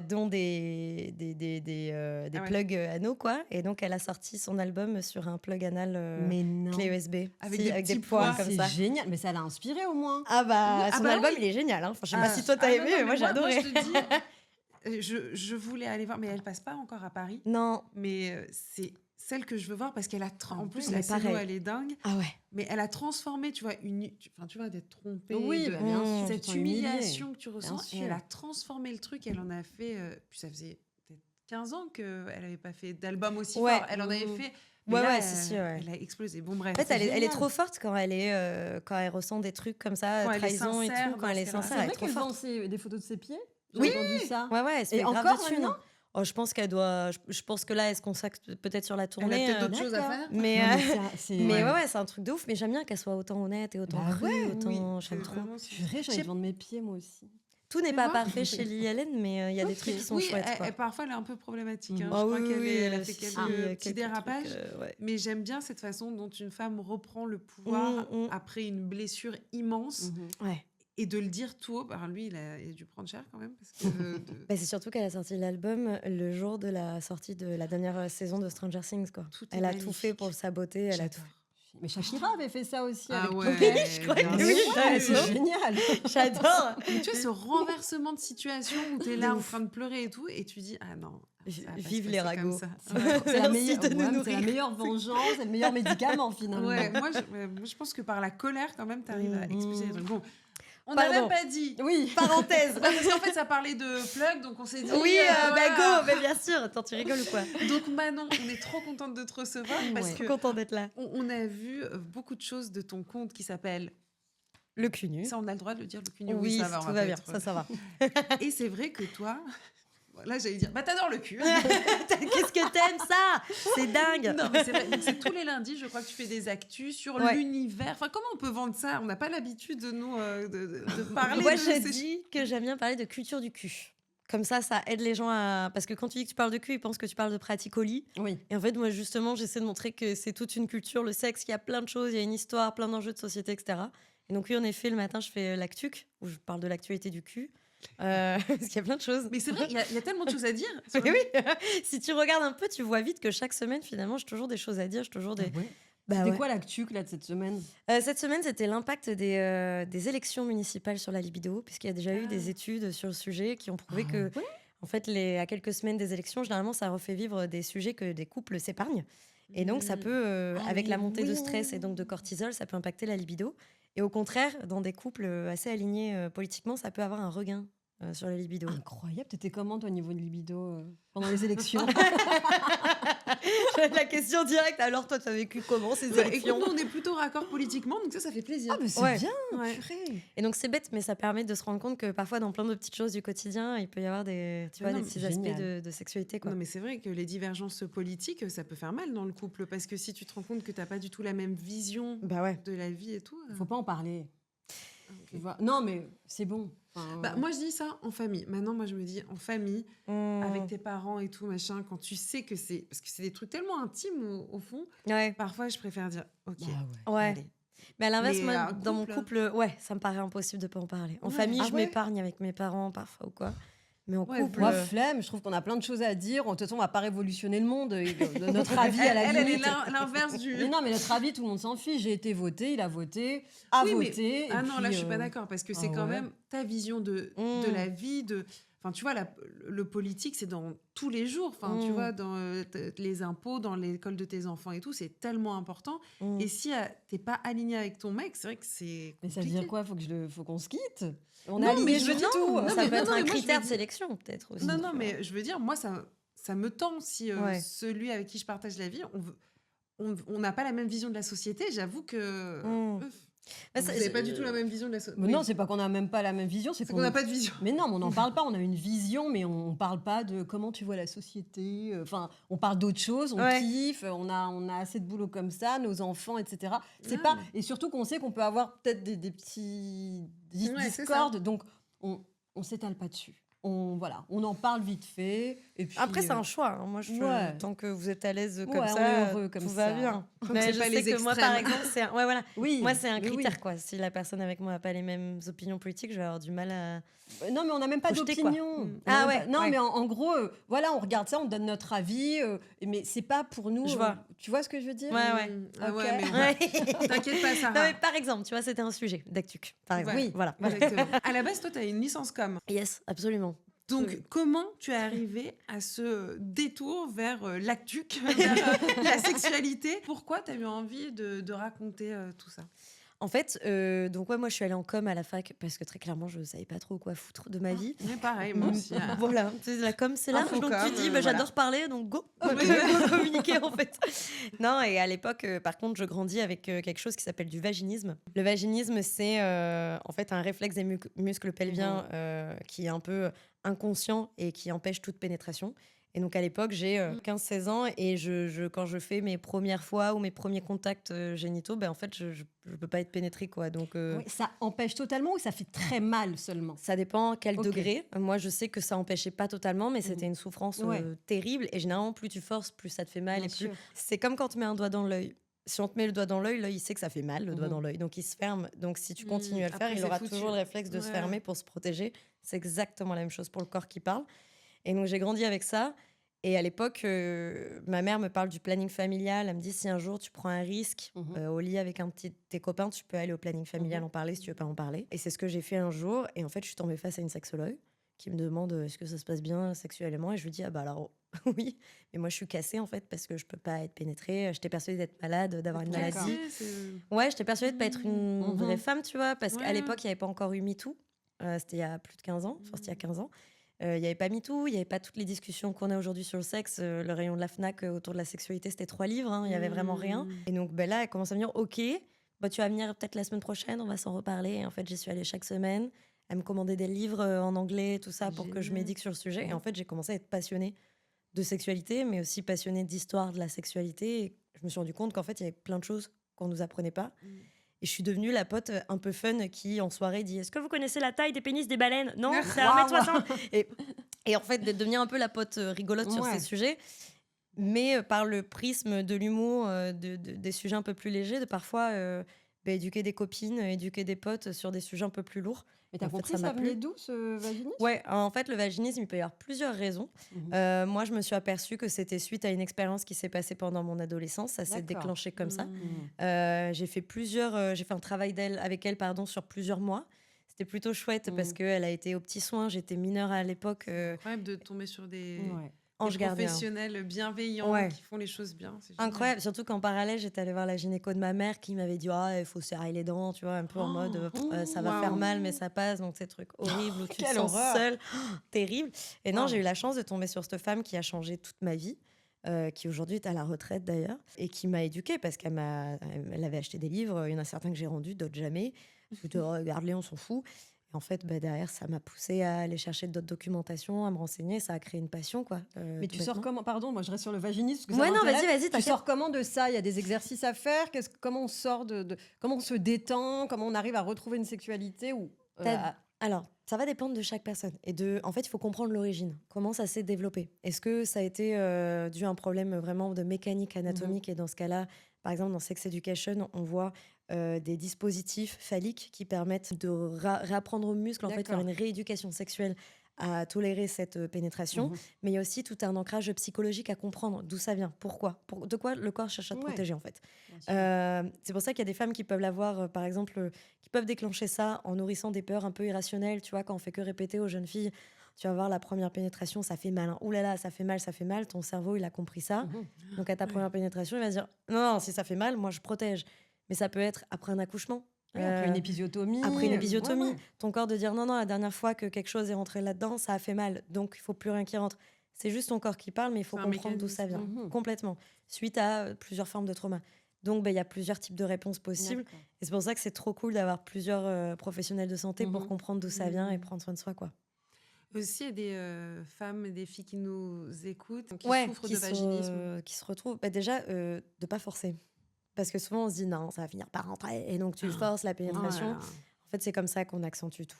dont des Ah ouais. plugs anneaux, quoi. Et donc, elle a sorti son album sur un plug anal Mais non. clé USB, Avec Si, des avec des petits points pois. comme C'est ça. génial. Mais ça l'a inspiré au moins. Ah bah, Ah son bah album, oui. il est génial. Hein. Enfin, je sais Ah. pas si toi t'as Ah aimé, non, mais moi j'ai adoré. Moi, je te dis, je voulais aller voir, mais elle passe pas encore à Paris. Non. Mais c'est celle que je veux voir parce qu'elle a en plus ouais, la mais scéno, pareil. elle est dingue. Ah ouais. Mais elle a transformé, tu vois, tu vois, d'être trompée, Oui, de, bah, bien sûr. cette tu te sens humiliée. humiliation que tu ressens. Et sûr. elle a transformé le truc. Elle en a fait. Puis ça faisait peut-être 15 ans qu'elle n'avait pas fait d'album aussi Ouais. fort. Elle en avait fait. Ouais, mais là, ouais, si, ouais. Elle a explosé. Bon, bref. En fait, elle est génial. trop forte quand quand elle ressent des trucs comme ça, Quand elle est trahison et sincère tout. dans Quand elle ce est qu'elle raconte. sincère, C'est elle est vrai trop qu'elle vend forte. des photos de ses pieds. J'ai Oui. entendu ça. Ouais, ouais, elle se Et fait grave encore de thunes. maintenant Oh, je pense qu'elle doit. Je pense que là, elle se consacre peut-être sur la Elle a tournée. peut-être d'autres choses à d'accord. faire. Mais, Non, mais mais ouais, c'est un truc de ouf. Mais j'aime bien qu'elle soit autant honnête et autant Bah crue, ouais, autant. c'est J'aime trop. vraiment- Purée, j'ai envie de vendre mes pieds moi aussi. Tout n'est Tu pas vois parfait chez Lily Allen, mais il y a des trucs qui sont Oui, chouettes. quoi. parfois elle est un peu problématique. Hein. Mhm. Je Ah crois oui, qu'elle oui, elle a fait si, quelques quelques petits dérapages. trucs, ouais. Mais j'aime bien cette façon dont une femme reprend le pouvoir après une blessure immense Ouais. et de le dire tout haut. Alors lui, il a dû prendre cher quand même. Parce que Bah, c'est surtout qu'elle a sorti l'album le jour de la sortie de la dernière saison de Stranger Things. Quoi. Tout est Elle a tout magnifique. fait pour le saboter. Elle a J'adore. tout. Mais Shakira avait fait ça aussi Ah avec ouais, Piqué. je crois que bien oui, sûr. t'as C'est raison. génial. J'adore. Mais tu vois, ce renversement de situation où tu es De là en ouf. train de pleurer et tout, et tu dis, ah non, ça va pas se Vive les passer comme ragots. ça. C'est la, Merci meilleure, de nous ouais, mais c'est nourrir. la meilleure vengeance, c'est le meilleur médicament finalement. Ouais, moi, je pense que par la colère, quand même, tu arrives à expulser les trucs. Bon, on n'a Pardon. même pas dit. Oui. Parenthèse. Parce qu'en fait, ça parlait de plug, donc on s'est dit. Oui, bah voilà. go, mais bien sûr. Attends, tu rigoles ou quoi? Donc Manon, on est trop contente de te recevoir parce Ouais. Trop que content d'être là. on a vu beaucoup de choses de ton compte qui s'appelle. Le cul nu. Ça, on a le droit de le dire, le cul. Oui, ça va, on tout va va pas bien. être- Ça va. Et c'est vrai que toi. Là, j'allais dire, bah t'adores le cul. Qu'est-ce que t'aimes ça? C'est dingue. Non, mais c'est vrai. Donc, c'est tous les lundis, je crois que tu fais des actus sur Ouais. l'univers. Enfin, comment on peut vendre ça? On n'a pas l'habitude de nous de parler Moi, de je ces dis que j'aime bien parler de culture du cul. Comme ça aide les gens à. Parce que quand tu dis que tu parles de cul, ils pensent que tu parles de pratique au lit. Oui. Et en fait, moi, justement, j'essaie de montrer que c'est toute une culture, le sexe, qu'il y a plein de choses, il y a une histoire, plein d'enjeux de société, etc. Et donc, oui, en effet, le matin, je fais l'actuc, où je parle de l'actualité du cul. Parce qu'il y a plein de choses. Mais c'est vrai, il y a tellement de choses à dire. Mais oui, si tu regardes un peu, tu vois vite que chaque semaine, finalement, j'ai toujours des choses à dire, j'ai toujours des. Ah ouais. Bah C'était ouais. quoi l'actu là de cette semaine? Cette semaine, c'était l'impact des élections municipales sur la libido, puisqu'il y a déjà eu des études sur le sujet qui ont prouvé Ah que, ouais. en fait, à quelques semaines des élections, généralement, ça refait vivre des sujets que des couples s'épargnent. Et donc, ça peut, Ah, avec mais la montée de oui. stress et donc de cortisol, ça peut impacter la libido. Et au contraire, dans des couples assez alignés politiquement, ça peut avoir un regain sur la libido. Incroyable. T'étais comment toi au niveau de libido pendant les élections? La question directe, alors toi, tu as vécu comment ces Écoute, élections? nous, on est plutôt raccord politiquement, donc ça fait plaisir. Ah mais c'est Ouais. bien. Ouais. Purée. Et donc c'est bête, mais ça permet de se rendre compte que parfois dans plein de petites choses du quotidien, il peut y avoir des Mais non, des mais petits aspects génial. de sexualité. Quoi. Non, mais c'est vrai que les divergences politiques, ça peut faire mal dans le couple, parce que si tu te rends compte que t'as pas du tout la même vision Bah ouais. de la vie et tout. Faut pas en parler. Ok. Tu vois. Non mais c'est bon. Enfin, Bah, moi, je dis ça en famille. Maintenant, moi, je me dis en famille, Mmh. avec tes parents et tout, machin, quand tu sais que c'est. Parce que c'est des trucs tellement intimes au fond, Ouais. parfois, je préfère dire ok, bah ouais. Ouais. allez, Mais à l'inverse, Mais moi, un dans mon couple couple, ouais, ça me paraît impossible de pas en parler. En Ouais. famille, Ah je ouais m'épargne avec mes parents parfois ou quoi. Mais en Ouais, couple, Moi, flemme, je trouve qu'on a plein de choses à dire. De toute façon, on va pas révolutionner le monde. Et de notre avis, à la elle est limite. l'inverse du... Mais non, mais notre avis, tout le monde s'en fiche. J'ai été voté, il a voté, a Oui, mais- voté. Ah et non, puis, là, je suis pas d'accord, parce que c'est ah quand ouais. même ta vision de Mm. la vie, de... Enfin, tu vois, le politique, c'est dans tous les jours. Enfin, tu Mm. vois, dans les impôts, dans l'école de tes enfants et tout, c'est tellement important. Mm. Et si t'es pas aligné avec ton mec, c'est vrai que c'est Mais ça veut compliqué. dire quoi? Faut qu'on se quitte? On Non, est alignés, mais je je veux dis dire tout. tout. Non, ça mais- peut être un moi, je critère veux de dire- sélection, peut-être aussi. Non, tu non, vois. mais je veux dire, moi, ça me tend si Ouais. celui avec qui je partage la vie, on n'a pas la même vision de la société. J'avoue que... Mm. Bah, vous ça- n'avez pas du tout la même vision de la société. Mais non, c'est pas qu'on a même pas la même vision, c'est qu'on n'a pas de vision. Mais non, mais on n'en parle pas. On a une vision, mais on parle pas de comment tu vois la société. Enfin, on parle d'autres choses. On Ouais. kiffe. On a assez de boulot comme ça, nos enfants, etc. C'est Ouais. pas. Et surtout qu'on sait qu'on peut avoir peut-être des petits Ouais, c'est discordes. Donc on s'étale pas dessus. On en parle vite fait. Et puis Après, c'est un choix. Hein. Moi, ouais. tant que vous êtes à l'aise comme Ouais, on ça, est heureux comme tout ça. va bien. que Mais c'est je pas sais les que moi, par extrêmes. exemple, ouais, voilà. Oui. Moi, c'est un mais oui. critère, quoi. Si la personne avec moi n'a pas les mêmes opinions politiques, je vais avoir du mal à... Non, mais on n'a même pas Projeter, quoi. d'opinion. Mm. On a Ah même ouais, pas- Non, ouais. mais en gros, voilà, on regarde ça, on donne notre avis, mais c'est pas pour nous. Je vois. Tu vois ce que je veux dire? Ouais, ouais. Ah ouais, Ok. mais Ouais. t'inquiète pas, Sarah. Non, mais par exemple, tu vois, c'était un sujet d'actuc, par exemple. Ouais. Oui. Voilà. Exactement. À la base, toi, tu as une licence com. Yes, absolument. Donc, comment tu es arrivé à ce détour vers l'actuc, vers la sexualité? Pourquoi tu as eu envie de raconter tout ça? En fait, donc ouais, moi, je suis allée en com à la fac parce que très clairement, je savais pas trop quoi foutre de ma vie. Mais pareil, moi aussi. hein. Voilà, tu sais, la com, c'est large, donc Infocom, tu dis, voilà. j'adore parler, donc go, go communiquer en fait. Non, et à l'époque, par contre, je grandis avec quelque chose qui s'appelle du vaginisme. Le vaginisme, c'est en fait un réflexe des muscles pelviens qui est un peu inconscient et qui empêche toute pénétration. Et donc à l'époque, j'ai 15-16 ans et quand je fais mes premières fois ou mes premiers contacts génitaux, ben, en fait, je peux pas être pénétrée, quoi. Donc Oui, ça empêche totalement ou ça fait très mal seulement? ça dépend quel Ok. degré. Moi, je sais que ça empêchait pas totalement, mais c'était une souffrance Ouais. terrible. Et généralement, plus tu forces, plus ça te fait mal. Bien Et plus... sûr. C'est comme quand tu mets un doigt dans l'œil. Si on te met le doigt dans l'œil, l'œil, il sait que ça fait mal, le doigt Mhm. dans l'œil. Donc, il se ferme. Donc, si tu continues à le Après, faire, il c'est aura foutu. toujours le réflexe de se Ouais. fermer pour se protéger. C'est exactement la même chose pour le corps qui parle. Et donc, j'ai grandi avec ça. Et à l'époque, ma mère me parle du planning familial. Elle me dit, si un jour tu prends un risque au lit avec un petit tes copains, tu peux aller au planning familial en parler si tu veux pas en parler. Et c'est ce que j'ai fait un jour. Et en fait, je suis tombée face à une sexologue qui me demande est-ce que ça se passe bien sexuellement. Et je lui dis, ah bah alors oui, mais moi je suis cassée en fait parce que je peux pas être pénétrée. J'étais persuadée d'être malade, d'avoir une D'accord. maladie. C'est- Ouais, j'étais persuadée de pas être une Mhm. vraie femme, tu vois, parce qu'à Ouais. l'époque, il n'y avait pas encore eu MeToo. C'était il y a plus de 15 ans, enfin c'était il y a 15 ans. Il n'y avait pas MeToo, il n'y avait pas toutes les discussions qu'on a aujourd'hui sur le sexe. Le rayon de la FNAC autour de la sexualité, c'était 3 livres, hein, il n'y avait vraiment rien. Et donc ben là, elle commence à me dire, ok, bah, tu vas venir peut-être la semaine prochaine, on va s'en reparler. Et en fait, j'y suis allée chaque semaine. Elle me commandait des livres en anglais, tout ça, pour que je Génial. médique sur le sujet. Et en fait, j'ai commencé à être passionnée de sexualité, mais aussi passionnée d'histoire de la sexualité. Et je me suis rendu compte qu'en fait, il y avait plein de choses qu'on ne nous apprenait pas. Et je suis devenue la pote un peu fun qui, en soirée, dit « Est-ce que vous connaissez la taille des pénis des baleines ?» Non, c'est 1m60. Et en fait, de devenir un peu la pote rigolote sur Ouais. ces sujets, mais par le prisme de l'humour, des sujets un peu plus légers, de parfois éduquer des copines, éduquer des potes sur des sujets un peu plus lourds. Mais t'as En fait, compris, ça ça m'a venait plu. d'où ce vaginisme? Ouais, en fait, le vaginisme, il peut y avoir plusieurs raisons. Moi, je me suis aperçue que c'était suite à une expérience qui s'est passée pendant mon adolescence. Ça s'est D'accord. déclenché comme ça. Mhm. J'ai fait un travail avec elle sur plusieurs mois. C'était plutôt chouette parce Mhm. qu'elle a été aux petits soins. J'étais mineure à l'époque, Incroyable de tomber sur des Ouais. ange gardien. professionnels bienveillants Ouais. qui font les choses bien. C'est génial. Incroyable, surtout qu'en parallèle, j'étais allée voir la gynéco de ma mère qui m'avait dit il faut serrer les dents, tu vois, un peu en mode ça va Waouh. faire mal, mais ça passe. Donc, ces trucs horribles où tu te Quelle sens horreur. seule. Terrible. Et non, Wow. j'ai eu la chance de tomber sur cette femme qui a changé toute ma vie. Qui aujourd'hui est à la retraite d'ailleurs, et qui m'a éduquée parce elle avait acheté des livres, il y en a certains que j'ai rendus, d'autres jamais. Je me dis, regarde-les, on s'en fout. Et en fait, derrière, ça m'a poussée à aller chercher d'autres documentations, à me renseigner, ça a créé une passion, quoi. Mais tu tout sors bêtement. comment? Pardon, moi je reste sur le vaginisme. Parce que ça Ouais, non, m'intéresse. vas-y, Tu t'inquiète. sors comment de ça? Il y a des exercices à faire? Comment on sort comment on se détend? Comment on arrive à retrouver une sexualité ou Alors, ça va dépendre de chaque personne. En fait, il faut comprendre l'origine. Comment ça s'est développé? Est-ce que ça a été dû à un problème vraiment de mécanique anatomique? Et dans ce cas-là, par exemple, dans Sex Education, on voit des dispositifs phalliques qui permettent de réapprendre aux muscles, en fait, faire une rééducation sexuelle à tolérer cette pénétration. Mais il y a aussi tout un ancrage psychologique à comprendre d'où ça vient, pourquoi, de quoi le corps cherche à te protéger, en fait. C'est pour ça qu'il y a des femmes qui peuvent l'avoir, par exemple, qui peuvent déclencher ça en nourrissant des peurs un peu irrationnelles. Tu vois, quand on fait que répéter aux jeunes filles, tu vas voir la première pénétration, ça fait mal. Hein. Ouh là là, ça fait mal, ça fait mal. Ton cerveau, il a compris ça. Donc à ta première pénétration, il va se dire non, si ça fait mal, moi je protège. Mais ça peut être après un accouchement. Après une épisiotomie. Après une épisiotomie. Ton corps de dire non, la dernière fois que quelque chose est rentré là-dedans, ça a fait mal. Donc il faut plus rien qui rentre. C'est juste ton corps qui parle, mais il faut comprendre d'où ça vient. Complètement. Suite à plusieurs formes de trauma. Donc il y a plusieurs types de réponses possibles. Et c'est pour ça que c'est trop cool d'avoir plusieurs professionnels de santé pour comprendre d'où ça vient et prendre soin de soi, quoi. Aussi, il y a des femmes et des filles qui nous écoutent, qui souffrent de vaginisme. Qui se retrouvent. Déjà, de ne pas forcer. Parce que souvent, on se dit non, ça va finir par rentrer. Et donc, tu forces la pénétration. En fait, c'est comme ça qu'on accentue tout.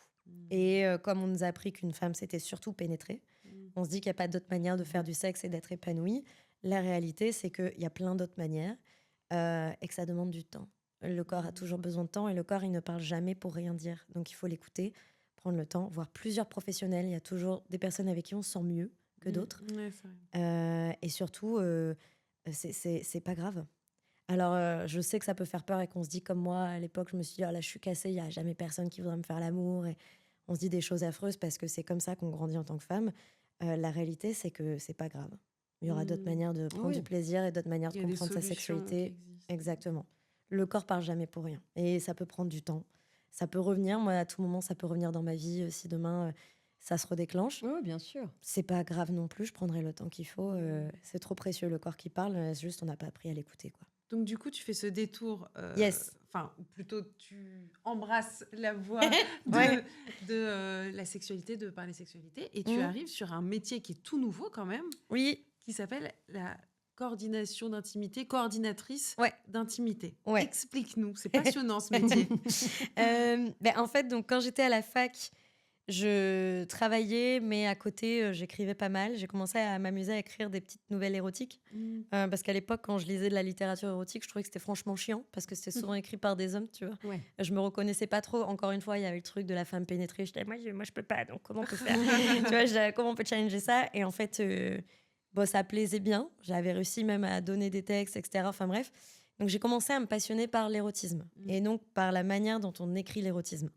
Et comme on nous a appris qu'une femme, c'était surtout pénétrer, on se dit qu'il n'y a pas d'autre manière de faire du sexe et d'être épanouie. La réalité, c'est qu'il y a plein d'autres manières et que ça demande du temps. Le corps a toujours besoin de temps et le corps, il ne parle jamais pour rien dire. Donc, il faut l'écouter, prendre le temps, voir plusieurs professionnels. Il y a toujours des personnes avec qui on se sent mieux que d'autres. Et surtout, c'est pas grave. Alors, je sais que ça peut faire peur et qu'on se dit comme moi, à l'époque, je me suis dit, oh là, je suis cassée, il n'y a jamais personne qui voudra me faire l'amour. Et on se dit des choses affreuses parce que c'est comme ça qu'on grandit en tant que femme. La réalité, c'est que c'est pas grave. Il y aura d'autres manières de prendre du plaisir et d'autres manières de comprendre sa sexualité. Exactement. Le corps parle jamais pour rien. Et ça peut prendre du temps. Ça peut revenir. Moi, à tout moment, ça peut revenir dans ma vie. Si demain, ça se redéclenche. Oui, bien sûr. C'est pas grave non plus. Je prendrai le temps qu'il faut. C'est trop précieux, le corps qui parle. C'est juste, on n'a pas appris à l'écouter, quoi. Donc, du coup, tu fais ce détour. Yes. Enfin, plutôt, tu embrasses la voie de la sexualité, de parler sexualité. Et tu arrives sur un métier qui est tout nouveau, quand même. Oui. Qui s'appelle la coordination d'intimité, coordinatrice d'intimité. Explique-nous. C'est passionnant, ce métier. En fait, donc, quand j'étais à la fac, je travaillais, mais à côté, j'écrivais pas mal. J'ai commencé à m'amuser à écrire des petites nouvelles érotiques. Parce qu'à l'époque, quand je lisais de la littérature érotique, je trouvais que c'était franchement chiant, parce que c'était souvent écrit par des hommes, tu vois. Je me reconnaissais pas trop. Encore une fois, il y avait le truc de la femme pénétrée. J'étais, moi, je peux pas, donc comment on peut faire? Tu vois, comment on peut challenger ça? Et en fait, ça plaisait bien. J'avais réussi même à donner des textes, etc. Enfin bref. Donc j'ai commencé à me passionner par l'érotisme. Et donc par la manière dont on écrit l'érotisme.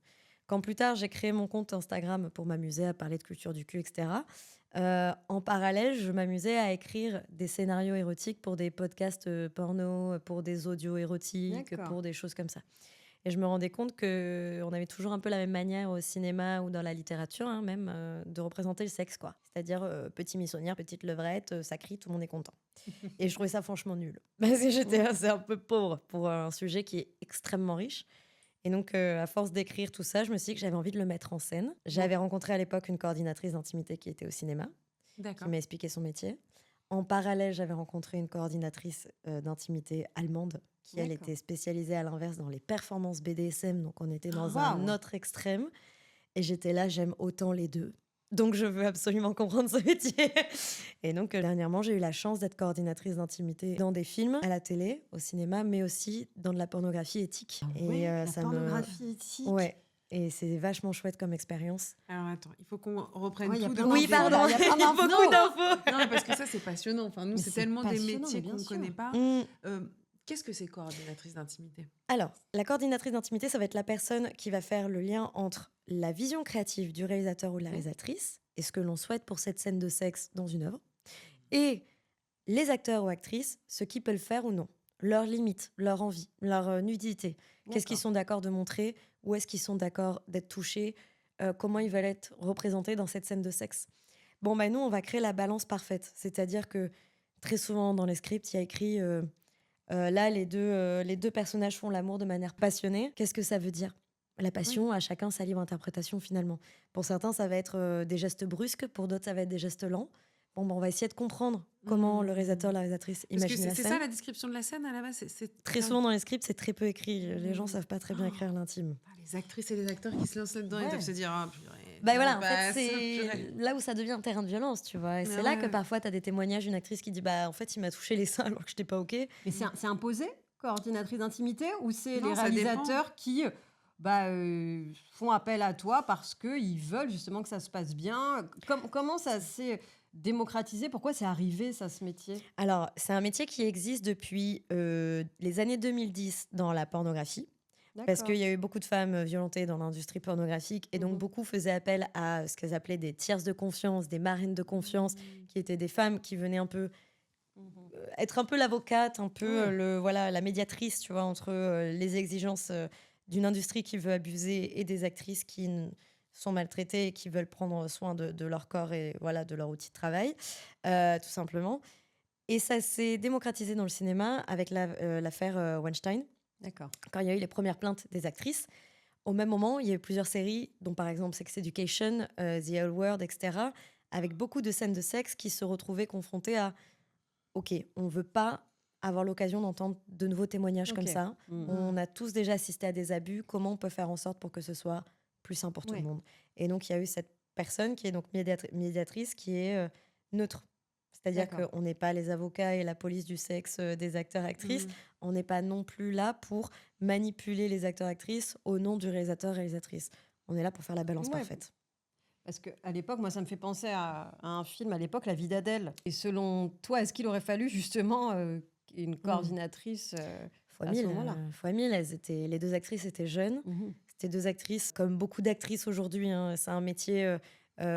Quand plus tard, j'ai créé mon compte Instagram pour m'amuser à parler de culture du cul, etc. En parallèle, je m'amusais à écrire des scénarios érotiques pour des podcasts porno, pour des audios érotiques, pour des choses comme ça. Et je me rendais compte qu'on avait toujours un peu la même manière au cinéma ou dans la littérature, même, de représenter le sexe, quoi. C'est-à-dire petit missionnaire, petite levrette, ça crie, tout le monde est content. Et je trouvais ça franchement nul. Parce que j'étais assez un peu pauvre pour un sujet qui est extrêmement riche. Et donc, à force d'écrire tout ça, je me suis dit que j'avais envie de le mettre en scène. J'avais rencontré à l'époque une coordinatrice d'intimité qui était au cinéma, qui m'a expliqué son métier. En parallèle, j'avais rencontré une coordinatrice d'intimité allemande qui, elle, était spécialisée à l'inverse dans les performances BDSM. Donc, on était dans un autre extrême. Et j'étais là, j'aime autant les deux. Donc, je veux absolument comprendre ce métier. Et donc, dernièrement, j'ai eu la chance d'être coordinatrice d'intimité dans des films, à la télé, au cinéma, mais aussi dans de la pornographie éthique. Et la pornographie éthique. Ouais. Et c'est vachement chouette comme expérience. Alors, attends, il faut qu'on reprenne tout. Oui, pardon, il y a beaucoup d'infos. Non, parce que ça, c'est passionnant. Enfin, nous, c'est tellement des métiers qu'on ne connaît pas. Qu'est-ce que c'est coordinatrice d'intimité? Alors, la coordinatrice d'intimité, ça va être la personne qui va faire le lien entre la vision créative du réalisateur ou de la réalisatrice et ce que l'on souhaite pour cette scène de sexe dans une œuvre, et les acteurs ou actrices, ce qu'ils peuvent faire ou non, leurs limites, leur envie, leur nudité, qu'est-ce qu'ils sont d'accord de montrer, où est-ce qu'ils sont d'accord d'être touchés, comment ils veulent être représentés dans cette scène de sexe. Bon, nous, on va créer la balance parfaite, c'est-à-dire que très souvent dans les scripts, il y a écrit... là, les deux personnages font l'amour de manière passionnée. Qu'est-ce que ça veut dire? La passion, à chacun sa libre interprétation finalement. Pour certains, ça va être des gestes brusques, pour d'autres, ça va être des gestes lents. Bon, on va essayer de comprendre comment le réalisateur, la réalisatrice imagine la scène. C'est ça la description de la scène à la base? Très souvent dans les scripts, c'est très peu écrit. Les gens savent pas très bien écrire l'intime. Les actrices et les acteurs qui se lancent là-dedans, ils doivent se dire... voilà, en fait, c'est là où ça devient un terrain de violence, tu vois. Et c'est là que parfois, tu as des témoignages d'une actrice qui dit en fait, il m'a touché les seins alors que je n'étais pas OK. Mais c'est imposé? coordinatrice d'intimité, ou c'est Non, les ça dépend. réalisateurs qui font appel à toi parce qu'ils veulent justement que ça se passe bien? Comment ça s'est démocratisé? Pourquoi c'est arrivé, ça, ce métier? Alors, c'est un métier qui existe depuis les années 2010 dans la pornographie. Parce D'accord. qu'il y a eu beaucoup de femmes violentées dans l'industrie pornographique et donc Mhm. beaucoup faisaient appel à ce qu'elles appelaient des tierces de confiance, des marraines de confiance, qui étaient des femmes qui venaient un peu Mhm. être un peu l'avocate, un peu Ouais. la médiatrice, tu vois, entre les exigences d'une industrie qui veut abuser et des actrices qui sont maltraitées et qui veulent prendre soin de leur corps et voilà de leur outil de travail, tout simplement. Et ça s'est démocratisé dans le cinéma avec l'affaire Weinstein, D'accord. quand il y a eu les premières plaintes des actrices. Au même moment, il y a eu plusieurs séries, dont par exemple Sex Education, The L Word, etc., avec beaucoup de scènes de sexe qui se retrouvaient confrontées à OK, on veut pas avoir l'occasion d'entendre de nouveaux témoignages comme Ok. ça. Mhm. On a tous déjà assisté à des abus. Comment on peut faire en sorte pour que ce soit plus sain pour tout Ouais. le monde? Et donc, il y a eu cette personne qui est donc médiatrice, qui est neutre. C'est-à-dire D'accord. qu'on n'est pas les avocats et la police du sexe des acteurs-actrices. On n'est pas non plus là pour manipuler les acteurs-actrices au nom du réalisateur-réalisatrice. On est là pour faire la balance Ouais. parfaite. Parce qu'à l'époque, moi, ça me fait penser à un film, à l'époque, La vie d'Adèle. Et selon toi, est-ce qu'il aurait fallu justement une coordinatrice Fois à ce 1000, moment-là? fois 1000, les deux actrices étaient jeunes. Mhm. C'était deux actrices, comme beaucoup d'actrices aujourd'hui, hein. C'est un métier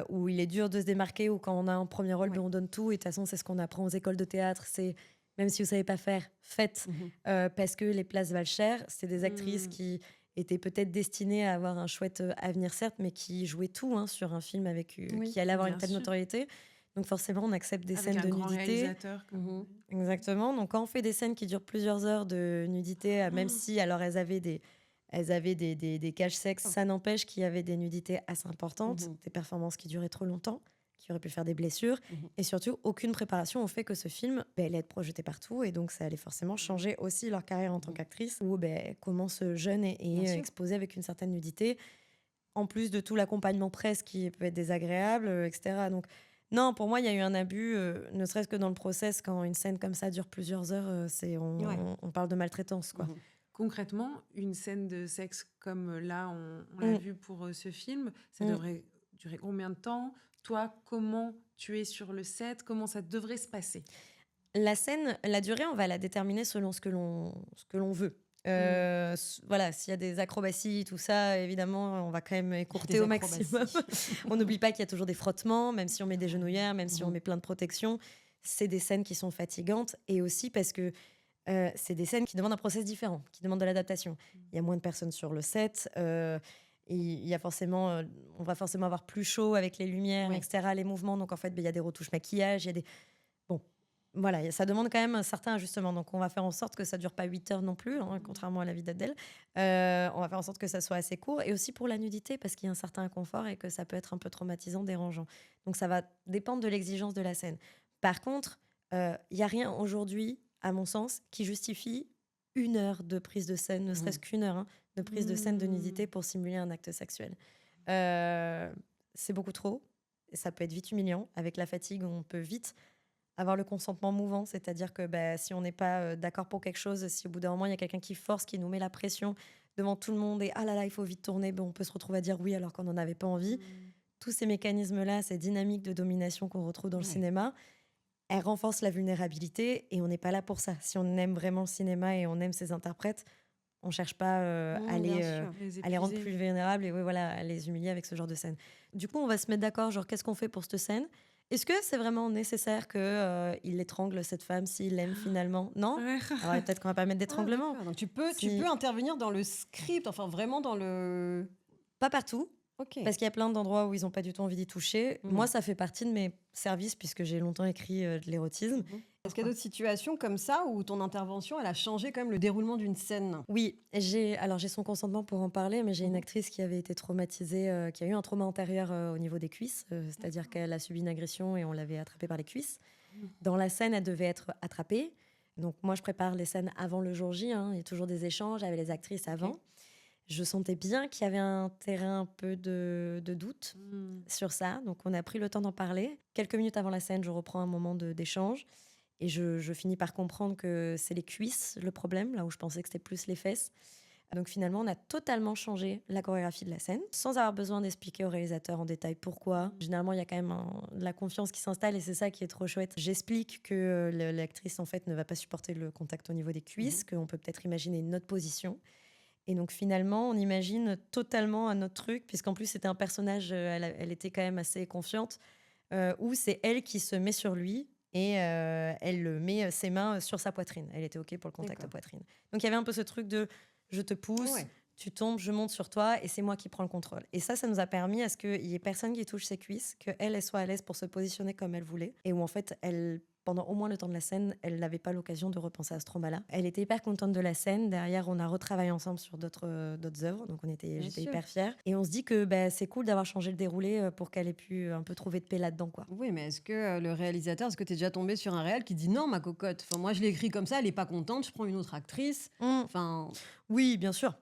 où il est dur de se démarquer, où quand on a un premier rôle, Ouais. ben, on donne tout. Et de toute façon, c'est ce qu'on apprend aux écoles de théâtre. C'est, même si vous savez pas faire, faites. Mhm. Parce que les places valent cher. C'est des actrices Mm. qui étaient peut-être destinées à avoir un chouette avenir, certes, mais qui jouaient tout hein, sur un film Oui, qui allait avoir une bien telle sûr. notoriété. Donc forcément, on accepte des Avec scènes un de grand nudité. réalisateur. Mhm. Exactement. Donc, quand on fait des scènes qui durent plusieurs heures de nudité, même si alors elles avaient des caches sexes, ça n'empêche qu'il y avait des nudités assez importantes, Mhm. des performances qui duraient trop longtemps, qui auraient pu faire des blessures, Mhm. et surtout aucune préparation au fait que ce film allait être projeté partout, et donc ça allait forcément changer aussi leur carrière en tant qu'actrice, où comment ce jeune Bien est sûr. exposé avec une certaine nudité, en plus de tout l'accompagnement presse qui peut être désagréable, etc. Donc, non, pour moi, il y a eu un abus, ne serait-ce que dans le process, quand une scène comme ça dure plusieurs heures, Ouais. on parle de maltraitance, quoi. Mhm. Concrètement, une scène de sexe comme là, on l'a Mm. vu pour ce film, ça Mm. devrait durer combien de temps? Toi, comment tu es sur le set? Comment ça devrait se passer? La scène, la durée, on va la déterminer selon ce que l'on veut. Voilà, s'il y a des acrobaties, tout ça, évidemment, on va quand même écourter Des au maximum. acrobaties. On n'oublie pas qu'il y a toujours des frottements, même si on met des genouillères, même si on Mhm. met plein de protections. C'est des scènes qui sont fatigantes, et aussi parce que c'est des scènes qui demandent un process différent, qui demandent de l'adaptation. Il y a moins de personnes sur le set. Il y a forcément, on va forcément avoir plus chaud avec les lumières, Oui. etc., les mouvements. Donc, en fait, il y a des retouches maquillage, il y a des... Bon, voilà, ça demande quand même un certain ajustement. Donc, on va faire en sorte que ça dure pas 8 heures non plus, hein, contrairement à La vie d'Adèle. On va faire en sorte que ça soit assez court. Et aussi pour la nudité, parce qu'il y a un certain inconfort et que ça peut être un peu traumatisant, dérangeant. Donc, ça va dépendre de l'exigence de la scène. Par contre, il n'y a rien aujourd'hui, à mon sens, qui justifie 1 heure de prise de scène, ne serait-ce qu'une heure, hein, de prise de scène de nudité pour simuler un acte sexuel. C'est beaucoup trop. Et ça peut être vite humiliant. Avec la fatigue, on peut vite avoir le consentement mouvant, c'est-à-dire que si on n'est pas d'accord pour quelque chose, si au bout d'un moment il y a quelqu'un qui force, qui nous met la pression devant tout le monde et ah là là, il faut vite tourner, on peut se retrouver à dire oui alors qu'on n'en avait pas envie. Tous ces mécanismes-là, ces dynamiques de domination qu'on retrouve dans le Ouais. cinéma, elles renforcent la vulnérabilité et on n'est pas là pour ça. Si on aime vraiment le cinéma et on aime ses interprètes, on cherche pas à Bien les sûr. à les rendre plus vulnérables et oui, voilà, à les humilier avec ce genre de scène. Du coup, on va se mettre d'accord, genre, qu'est-ce qu'on fait pour cette scène? Est-ce que c'est vraiment nécessaire qu'il étrangle cette femme s'il l'aime finalement? Non? Ouais. Alors peut-être qu'on va pas mettre Ah, d'étranglement. d'accord. Donc tu peux Si- intervenir dans le script, enfin vraiment dans le. Pas partout, Ok. parce qu'il y a plein d'endroits où ils n'ont pas du tout envie d'y toucher. Mhm. Moi, ça fait partie de mes services, puisque j'ai longtemps écrit de l'érotisme. Est-ce qu'il y a d'autres situations comme ça où ton intervention, elle a changé quand même le déroulement d'une scène? Oui, j'ai son consentement pour en parler, mais j'ai une Mhm. actrice qui avait été traumatisée, qui a eu un trauma antérieur au niveau des cuisses, c'est-à-dire qu'elle a subi une agression et on l'avait attrapée par les cuisses. Dans la scène, elle devait être attrapée. Donc moi, je prépare les scènes avant le jour J. Il y a toujours des échanges avec les actrices avant. Je sentais bien qu'il y avait un terrain un peu de doute sur ça. Donc on a pris le temps d'en parler. Quelques minutes avant la scène, je reprends un moment d'échange. Et je finis par comprendre que c'est les cuisses le problème, là où je pensais que c'était plus les fesses. Donc finalement, on a totalement changé la chorégraphie de la scène, sans avoir besoin d'expliquer au réalisateur en détail pourquoi. Généralement, il y a quand même de la confiance qui s'installe et c'est ça qui est trop chouette. J'explique que l'actrice en fait ne va pas supporter le contact au niveau des cuisses, qu'on peut peut-être imaginer une autre position. Et donc finalement, on imagine totalement un autre truc, puisqu'en plus c'était un personnage, elle était quand même assez confiante, où c'est elle qui se met sur lui et elle met ses mains sur sa poitrine. Elle était OK pour le contact D'accord. poitrine. Donc il y avait un peu ce truc de je te pousse, Ouais. tu tombes, je monte sur toi et c'est moi qui prends le contrôle. Et ça nous a permis à ce qu'il y ait personne qui touche ses cuisses, qu'elle elle soit à l'aise pour se positionner comme elle voulait et où en fait elle pendant au moins le temps de la scène, elle n'avait pas l'occasion de repenser à ce trauma-là. Elle était hyper contente de la scène. Derrière, on a retravaillé ensemble sur d'autres œuvres, donc Bien j'étais sûr. hyper fière. Et on se dit que c'est cool d'avoir changé le déroulé pour qu'elle ait pu un peu trouver de paix là-dedans, quoi. Oui, mais est-ce que le réalisateur, est-ce que tu es déjà tombé sur un réel qui dit non, ma cocotte? Enfin, moi, je l'ai écrit comme ça, elle est pas contente, je prends une autre actrice. Enfin, Oui, bien sûr.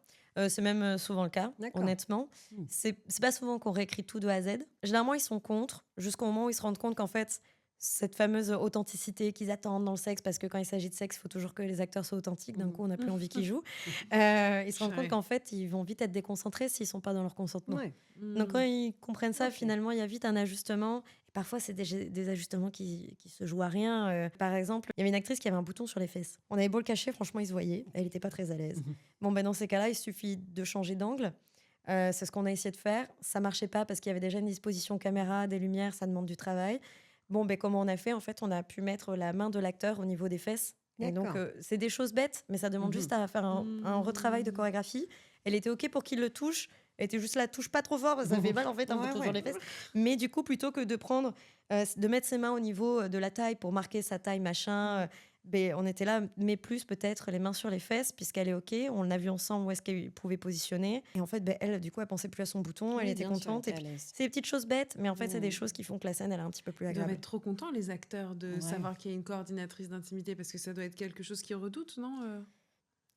C'est même souvent le cas, D'accord. honnêtement. Mm. C'est pas souvent qu'on réécrit tout de A à Z. Généralement, ils sont contre, jusqu'au moment où ils se rendent compte qu'en fait, cette fameuse authenticité qu'ils attendent dans le sexe, parce que quand il s'agit de sexe, il faut toujours que les acteurs soient authentiques. D'un Mhm. coup, on n'a plus envie qu'ils jouent. Ils se rendent compte Purée. qu'en fait, ils vont vite être déconcentrés s'ils sont pas dans leur consentement. ouais. Donc quand ils comprennent ça, Ok. finalement, il y a vite un ajustement. Et parfois, c'est des ajustements qui se jouent à rien. Par exemple, il y avait une actrice qui avait un bouton sur les fesses. On avait beau le cacher, franchement, il se voyait. Elle n'était pas très à l'aise. Mhm. Bon, dans ces cas-là, il suffit de changer d'angle. C'est ce qu'on a essayé de faire. Ça marchait pas parce qu'il y avait déjà une disposition caméra, des lumières, ça demande du travail. Bon, comment on a fait? En fait, on a pu mettre la main de l'acteur au niveau des fesses. Et donc, D'accord. c'est des choses bêtes, mais ça demande Mhm. juste à faire un retravail de chorégraphie. Elle était OK pour qu'il le touche. Elle était juste là, touche pas trop fort, parce que ça fait mal en fait un Ouais, bouton ouais. sur les fesses. Mais du coup, plutôt que de prendre, de mettre ses mains au niveau de la taille pour marquer sa taille, machin, on était là, mais plus peut-être les mains sur les fesses, puisqu'elle est OK. On l'a vu ensemble où est-ce qu'elle pouvait positionner. Et en fait, elle, du coup, elle pensait plus à son bouton, elle Oui, était bien sûr, contente. elle Et était à puis, l'aise. c'est des petites choses bêtes, mais en fait, c'est des Mm. choses qui font que la scène, elle est un petit peu plus Ils doivent agréable. être trop contents, les acteurs, de Ouais. savoir qu'il y a une coordinatrice d'intimité, parce que ça doit être quelque chose qu'ils redoutent, non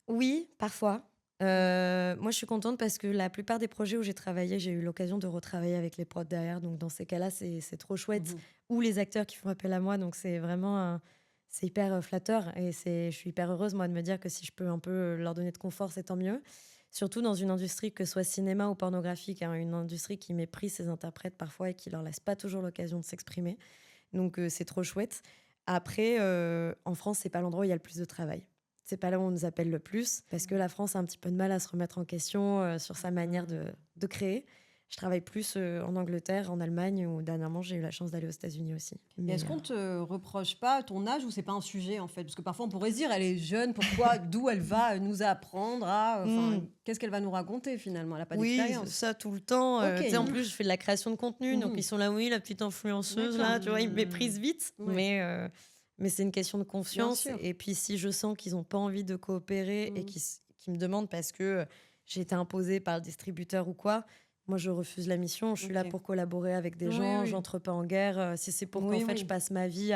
Oui, parfois. Moi, je suis contente parce que la plupart des projets où j'ai travaillé, j'ai eu l'occasion de retravailler avec les prods derrière. Donc, dans ces cas-là, c'est trop chouette. Mhm. Ou les acteurs qui font appel à moi. Donc, c'est vraiment c'est hyper flatteur. Et je suis hyper heureuse, moi, de me dire que si je peux un peu leur donner de confort, c'est tant mieux. Surtout dans une industrie, que ce soit cinéma ou pornographique, hein, une industrie qui méprise ses interprètes parfois et qui leur laisse pas toujours l'occasion de s'exprimer. Donc, c'est trop chouette. Après, en France, c'est pas l'endroit où il y a le plus de travail. C'est pas là où on nous appelle le plus, parce que la France a un petit peu de mal à se remettre en question sur sa manière de créer. Je travaille plus en Angleterre, en Allemagne, où dernièrement j'ai eu la chance d'aller aux États-Unis aussi. Et Mais, est-ce qu'on te reproche pas ton âge ou c'est pas un sujet en fait? Parce que parfois on pourrait se dire elle est jeune, pourquoi, d'où elle va nous apprendre à, enfin, qu'est-ce qu'elle va nous raconter finalement? Elle a pas oui, d'expérience. ça tout le temps. Ok. Tu sais, en plus, je fais de la création de contenu, donc Mhm. ils sont là, oui, la petite influenceuse, D'accord. là, tu vois, ils me méprisent vite. Ouais. Mais c'est une question de confiance. sûr. Et puis, si je sens qu'ils n'ont pas envie de coopérer et Mhm. qu'ils me demandent parce que j'ai été imposée par le distributeur ou quoi, moi, je refuse la mission. Je suis là Ok. pour collaborer avec des Oui, gens. oui. J'entre pas en guerre. Si c'est pour Oui, qu'en fait, oui. je passe ma vie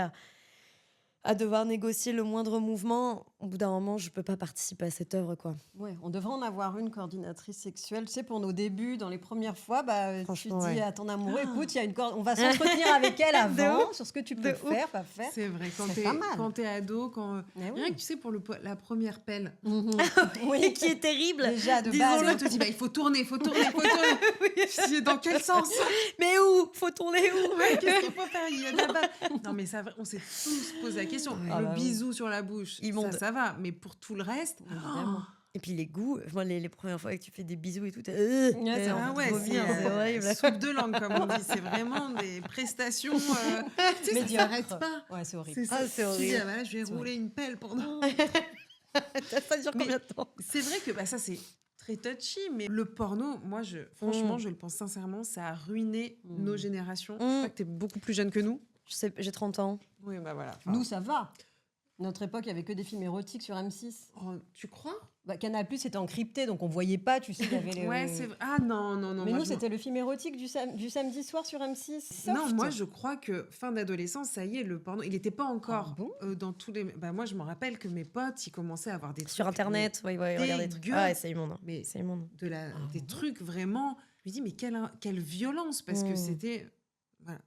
à devoir négocier le moindre mouvement, au bout d'un moment, je peux pas participer à cette œuvre, quoi. Ouais, on devrait en avoir une coordinatrice sexuelle. Tu sais, pour nos débuts, dans les premières fois, tu Franchement, dis ouais. à ton amoureux, écoute, il y a on va s'entretenir avec elle avant sur ce que tu peux De ouf. faire, pas faire. C'est vrai, C'est pas mal. quand t'es ado, quand... Eh oui. Rien que tu sais, pour la première pelle, Mhm. Oui, qui est terrible. Déjà, de disons-le, base. on te dit, il faut tourner, il faut tourner, il faut tourner. Je dis, dans quel sens Mais où? Faut tourner où? Ouais, qu'est-ce qu'il faut faire? Il y a de la bave. Non, mais ça, on s'est tous posé la question. Ah Le bah oui. bisou sur la bouche, Immonde. ça va. Mais pour tout le reste, Évidemment. Et puis les goûts, moi, les premières fois que tu fais des bisous et tout, c'est t'as vrai. ah ouais, vomir, c'est horrible. soupe de langue, comme on dit. C'est vraiment des prestations. Tu sais, ça Médiocre. s'arrête pas. Ouais, c'est horrible. Ah, c'est Tu dis, horrible. ah, bah là, je vais C'est rouler une pelle pendant. Ça dure Mais- combien de temps? C'est vrai que ça, c'est très touchy, mais le porno, moi, franchement, je le pense sincèrement, ça a ruiné nos générations. Je crois que t'es beaucoup plus jeune que nous. Je sais, j'ai 30 ans. Oui, bah voilà. Nous, ça va. Notre époque, il n'y avait que des films érotiques sur M6. Oh, tu crois? Canal+, c'était encrypté, donc on voyait pas, tu sais, il y avait les... Ouais, c'est vrai. Ah non, non, non. Mais moi, nous, je m'en- c'était le film érotique du samedi soir sur M6. Non, Soft. moi je crois que fin d'adolescence, ça y est, le porno, il n'était pas encore Ah bon dans tous les. Bah, moi je me rappelle que mes potes, ils commençaient à avoir des Sur trucs, Internet, oui, regarde des trucs. dégueu. Ah ouais, c'est immonde. mais C'est immonde. des trucs vraiment. Je me dis, mais quelle violence, parce que Mm. c'était. Voilà.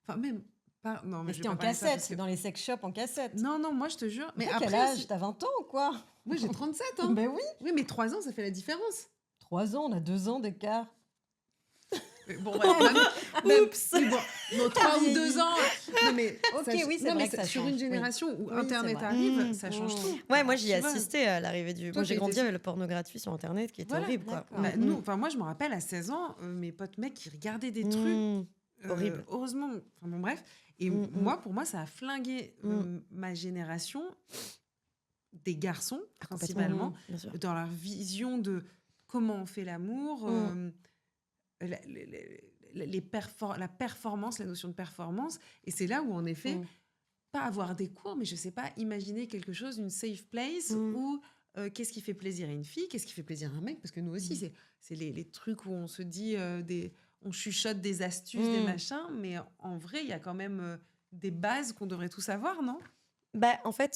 Enfin, même Non, Mais je vais c'était pas en parler de ça cassette, parce c'est que- dans les sex shops en cassette. Non, moi je te jure. Mais T'as quel après, âge? T'as 20 ans ou quoi? moi j'ai 37 ans. Ben oui. Oui, mais 3 ans, ça fait la différence. 3 ans, on a 2 ans d'écart. Bon, ouais, Oups. oui, bon, non, 3 ou 2 ans. Non, mais, Ok, ça- oui, c'est non, vrai mais que ça sur change, une oui. génération où Oui, c'est Internet vrai. arrive, ça change Mmh. tout. Ouais, moi j'y ai Tu vois. assisté à l'arrivée du. Toi, Moi j'ai t'étais grandi sur- avec le porno gratuit sur internet qui était Voilà, horrible quoi. d'accord. Bah, moi je me rappelle à 16 ans, mes potes mecs qui regardaient des trucs. Mmh. Horrible. Heureusement, enfin bon, bref. Et pour moi, ça a flingué ma génération des garçons, principalement, Bien sûr. dans leur vision de comment on fait l'amour, la, la performance, la notion de performance. Et c'est là où, en effet, pas avoir des cours, mais je sais pas, imaginer quelque chose, une safe place où qu'est-ce qui fait plaisir à une fille, qu'est-ce qui fait plaisir à un mec, parce que nous aussi, c'est les trucs où on se dit, on chuchote des astuces, des machins, mais en vrai, il y a quand même des bases qu'on devrait tous savoir, non? Bah, en fait,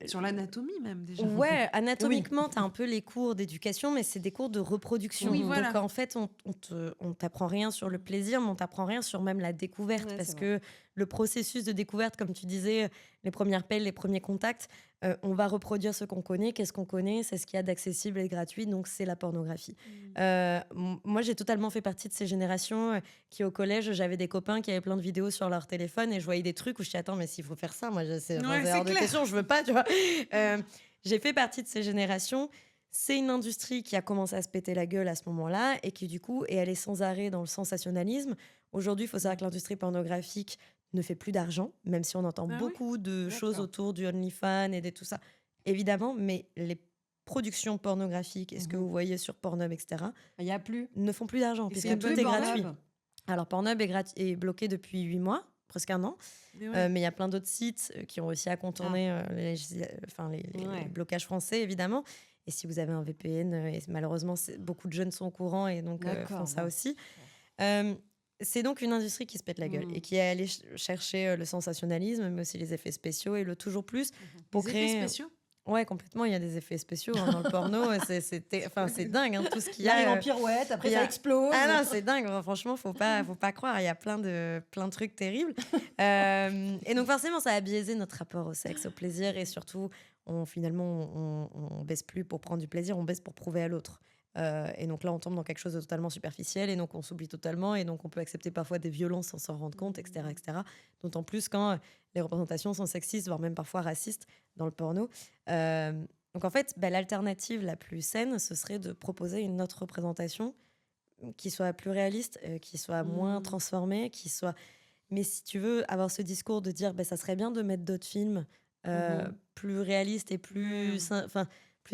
Sur l'anatomie même, déjà. ouais, anatomiquement, tu as un peu les cours d'éducation, mais c'est des cours de reproduction. Oui, voilà. Donc, en fait, on t'apprend rien sur le plaisir, mais on t'apprend rien sur même la découverte. Ouais, parce c'est que le processus de découverte, comme tu disais, les premières pelles, les premiers contacts, on va reproduire ce qu'on connaît. Qu'est-ce qu'on connaît? C'est ce qu'il y a d'accessible et de gratuit, donc c'est la pornographie. Moi, j'ai totalement fait partie de ces générations qui, au collège, j'avais des copains qui avaient plein de vidéos sur leur téléphone et je voyais des trucs où je dis attends, mais s'il faut faire ça, moi, c'est Ouais, hors de clair. question, je veux pas, tu vois. J'ai fait partie de ces générations. C'est une industrie qui a commencé à se péter la gueule à ce moment-là et qui, du coup, est allée sans arrêt dans le sensationnalisme. Aujourd'hui, il faut savoir que l'industrie pornographique ne fait plus d'argent, même si on entend Ah oui? beaucoup de choses D'accord. autour du OnlyFans et de tout ça. Évidemment, mais les productions pornographiques et ce que vous voyez sur Pornhub, etc., Il n'y a plus. ne font plus d'argent Et puisque c'est tout plus est Pornhub. gratuit. Alors, Pornhub est bloqué depuis 8 mois, presque un an. Mais ouais. Mais il y a plein d'autres sites qui ont réussi à contourner les blocages français, évidemment. Et si vous avez un VPN, et malheureusement, beaucoup de jeunes sont au courant et donc font ça aussi. C'est donc une industrie qui se pète la gueule et qui est allée chercher le sensationnalisme, mais aussi les effets spéciaux et le toujours plus pour Les créer. effets spéciaux? Ouais, complètement. Il y a des effets spéciaux dans le porno. C'est dingue, hein, tout ce qu'il y Il arrive a. en pirouette, après il y a- ça explose. Ah non, c'est dingue. Franchement, faut pas croire. Il y a plein de trucs terribles. Et donc forcément, ça a biaisé notre rapport au sexe, au plaisir, et surtout, on baisse plus pour prendre du plaisir, on baisse pour prouver à l'autre. Et donc là, on tombe dans quelque chose de totalement superficiel, et donc on s'oublie totalement, et donc on peut accepter parfois des violences sans s'en rendre compte, etc., etc. D'autant plus quand les représentations sont sexistes, voire même parfois racistes dans le porno. Donc en fait, l'alternative la plus saine, ce serait de proposer une autre représentation qui soit plus réaliste, qui soit moins transformée, qui soit... Mais si tu veux avoir ce discours de dire ça serait bien de mettre d'autres films plus réalistes et plus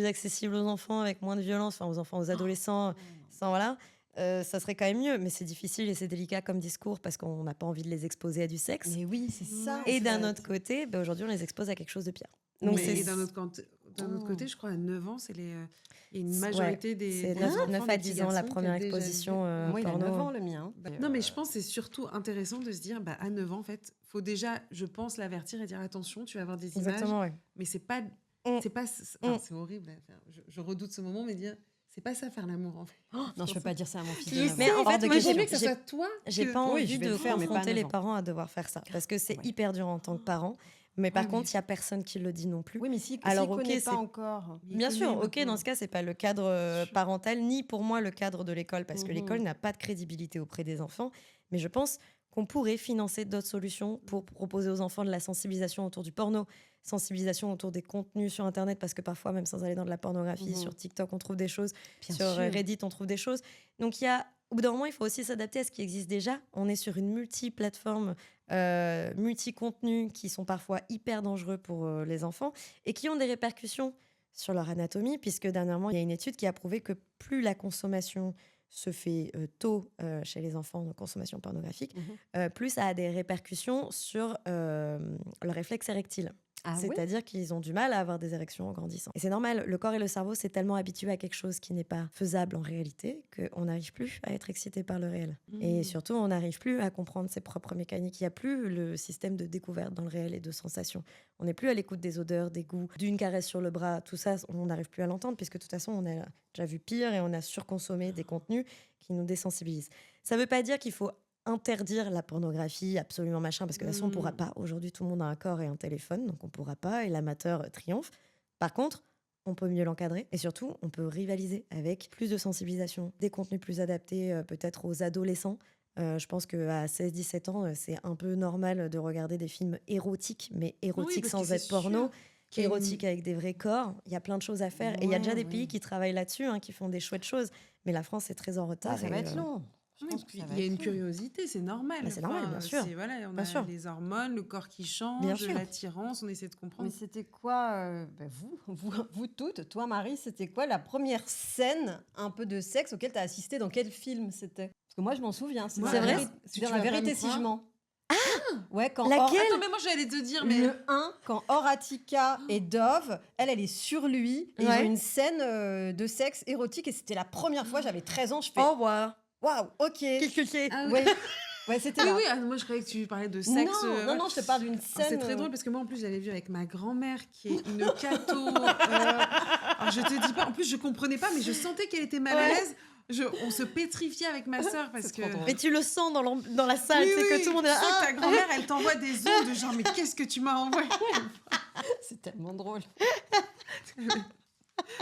accessibles aux enfants, avec moins de violence, aux enfants, aux adolescents, ça serait quand même mieux. Mais c'est difficile et c'est délicat comme discours parce qu'on n'a pas envie de les exposer à du sexe. Mais oui, c'est ça. Et d'un autre côté, aujourd'hui, on les expose à quelque chose de pire. Donc Et d'un autre côté, je crois, à 9 ans, il y a une majorité des c'est enfants, 9 des à petits 10 ans, la garçons qui première ont déjà exposition Moi, il a porno. 9 ans, le mien. Non, mais je pense que c'est surtout intéressant de se dire, à 9 ans, en fait, faut déjà, je pense, l'avertir et dire attention, tu vas avoir des images. Exactement, ouais. Mais c'est pas, c'est horrible à faire. Je redoute ce moment, mais dire, c'est pas ça faire l'amour, en fait. Non, je peux pas dire ça à mon fils. Je de sais, 9 ans. en fait, Hors de moi, J'aime question. bien que ce soit toi. J'ai pas Oui, envie je vais de le faire, mais pas à confronter 9 les ans. parents à devoir faire ça parce que c'est Ouais. hyper dur en tant que parent. Mais par contre, il y a personne qui le dit non plus. Oui, mais si Alors, s'il ok, connaît c'est- pas encore. Bien sûr, ok, dans ce cas, c'est pas le cadre parental, ni pour moi le cadre de l'école, parce que l'école n'a pas de crédibilité auprès des enfants. Mais je pense qu'on pourrait financer d'autres solutions pour proposer aux enfants de la sensibilisation autour du porno, sensibilisation autour des contenus sur Internet, parce que parfois, même sans aller dans de la pornographie, sur TikTok, on trouve des choses, Bien sur sûr. Reddit, on trouve des choses. Donc, au bout d'un moment, il faut aussi s'adapter à ce qui existe déjà. On est sur une multi-plateforme, multi-contenus qui sont parfois hyper dangereux pour les enfants et qui ont des répercussions sur leur anatomie, puisque dernièrement, il y a une étude qui a prouvé que plus la consommation se fait tôt chez les enfants de consommation pornographique, plus ça a des répercussions sur le réflexe érectile. Ah oui. C'est-à-dire qu'ils ont du mal à avoir des érections en grandissant. Et c'est normal, le corps et le cerveau s'est tellement habitué à quelque chose qui n'est pas faisable en réalité qu'on n'arrive plus à être excité par le réel. Et surtout, on n'arrive plus à comprendre ses propres mécaniques. Il n'y a plus le système de découverte dans le réel et de sensation. On n'est plus à l'écoute des odeurs, des goûts, d'une caresse sur le bras. Tout ça, on n'arrive plus à l'entendre puisque de toute façon, on a déjà vu pire et on a surconsommé des contenus qui nous désensibilisent. Ça ne veut pas dire qu'il faut interdire la pornographie, absolument machin, parce que de toute façon, on pourra pas. Aujourd'hui, tout le monde a un corps et un téléphone, donc on pourra pas, et l'amateur triomphe. Par contre, on peut mieux l'encadrer, et surtout, on peut rivaliser avec plus de sensibilisation, des contenus plus adaptés peut-être aux adolescents. Je pense qu'à 16-17 ans, c'est un peu normal de regarder des films érotiques, mais érotiques parce sans que c'est être porno. sûr qu'il y a une- Érotiques avec des vrais corps, il y a plein de choses à faire. Et il y a déjà des Ouais. pays qui travaillent là-dessus, hein, qui font des chouettes choses. Mais la France est très en retard. Ça et, va être long. Je Oui, pense que puis ça va il y a être une long. curiosité, c'est normal. Bah, c'est normal, bien sûr. Voilà, on Bien a sûr. les hormones, le corps qui change, Bien sûr. l'attirance, on essaie de comprendre. Mais c'était quoi, vous toutes, toi Marie, c'était quoi la première scène un peu de sexe auquel tu as assisté? Dans quel film c'était? Parce que moi je m'en souviens. Moi, c'est vrai si Dans tu La vas pas vérité me si croire. je mens. Ouais, quand Laquelle Attends, mais moi j'allais te dire, mais Le 1, quand Horatica et Dove, elle est sur lui, et ils Ouais. ont une scène de sexe érotique, et c'était la première fois, j'avais 13 ans, je fais Oh, waouh. waouh, ok. Qu'est-ce que c'est Ah oui. Ouais, ouais c'était Oui, là. oui, moi je croyais que tu parlais de sexe. Non, non, je te parle d'une Alors, scène. c'est très drôle parce que moi en plus j'avais vu avec ma grand-mère qui est une catho. Alors je te dis pas, en plus je comprenais pas, mais je sentais qu'elle était mal à Ouais. l'aise. On se pétrifiait avec ma sœur parce que. trop drôle. Mais tu le sens dans la salle, Oui, c'est que oui, tout le monde est tu là. sens que Ah ta grand-mère elle t'envoie des ondes de genre mais qu'est-ce que tu m'as envoyé. C'est tellement drôle. Tu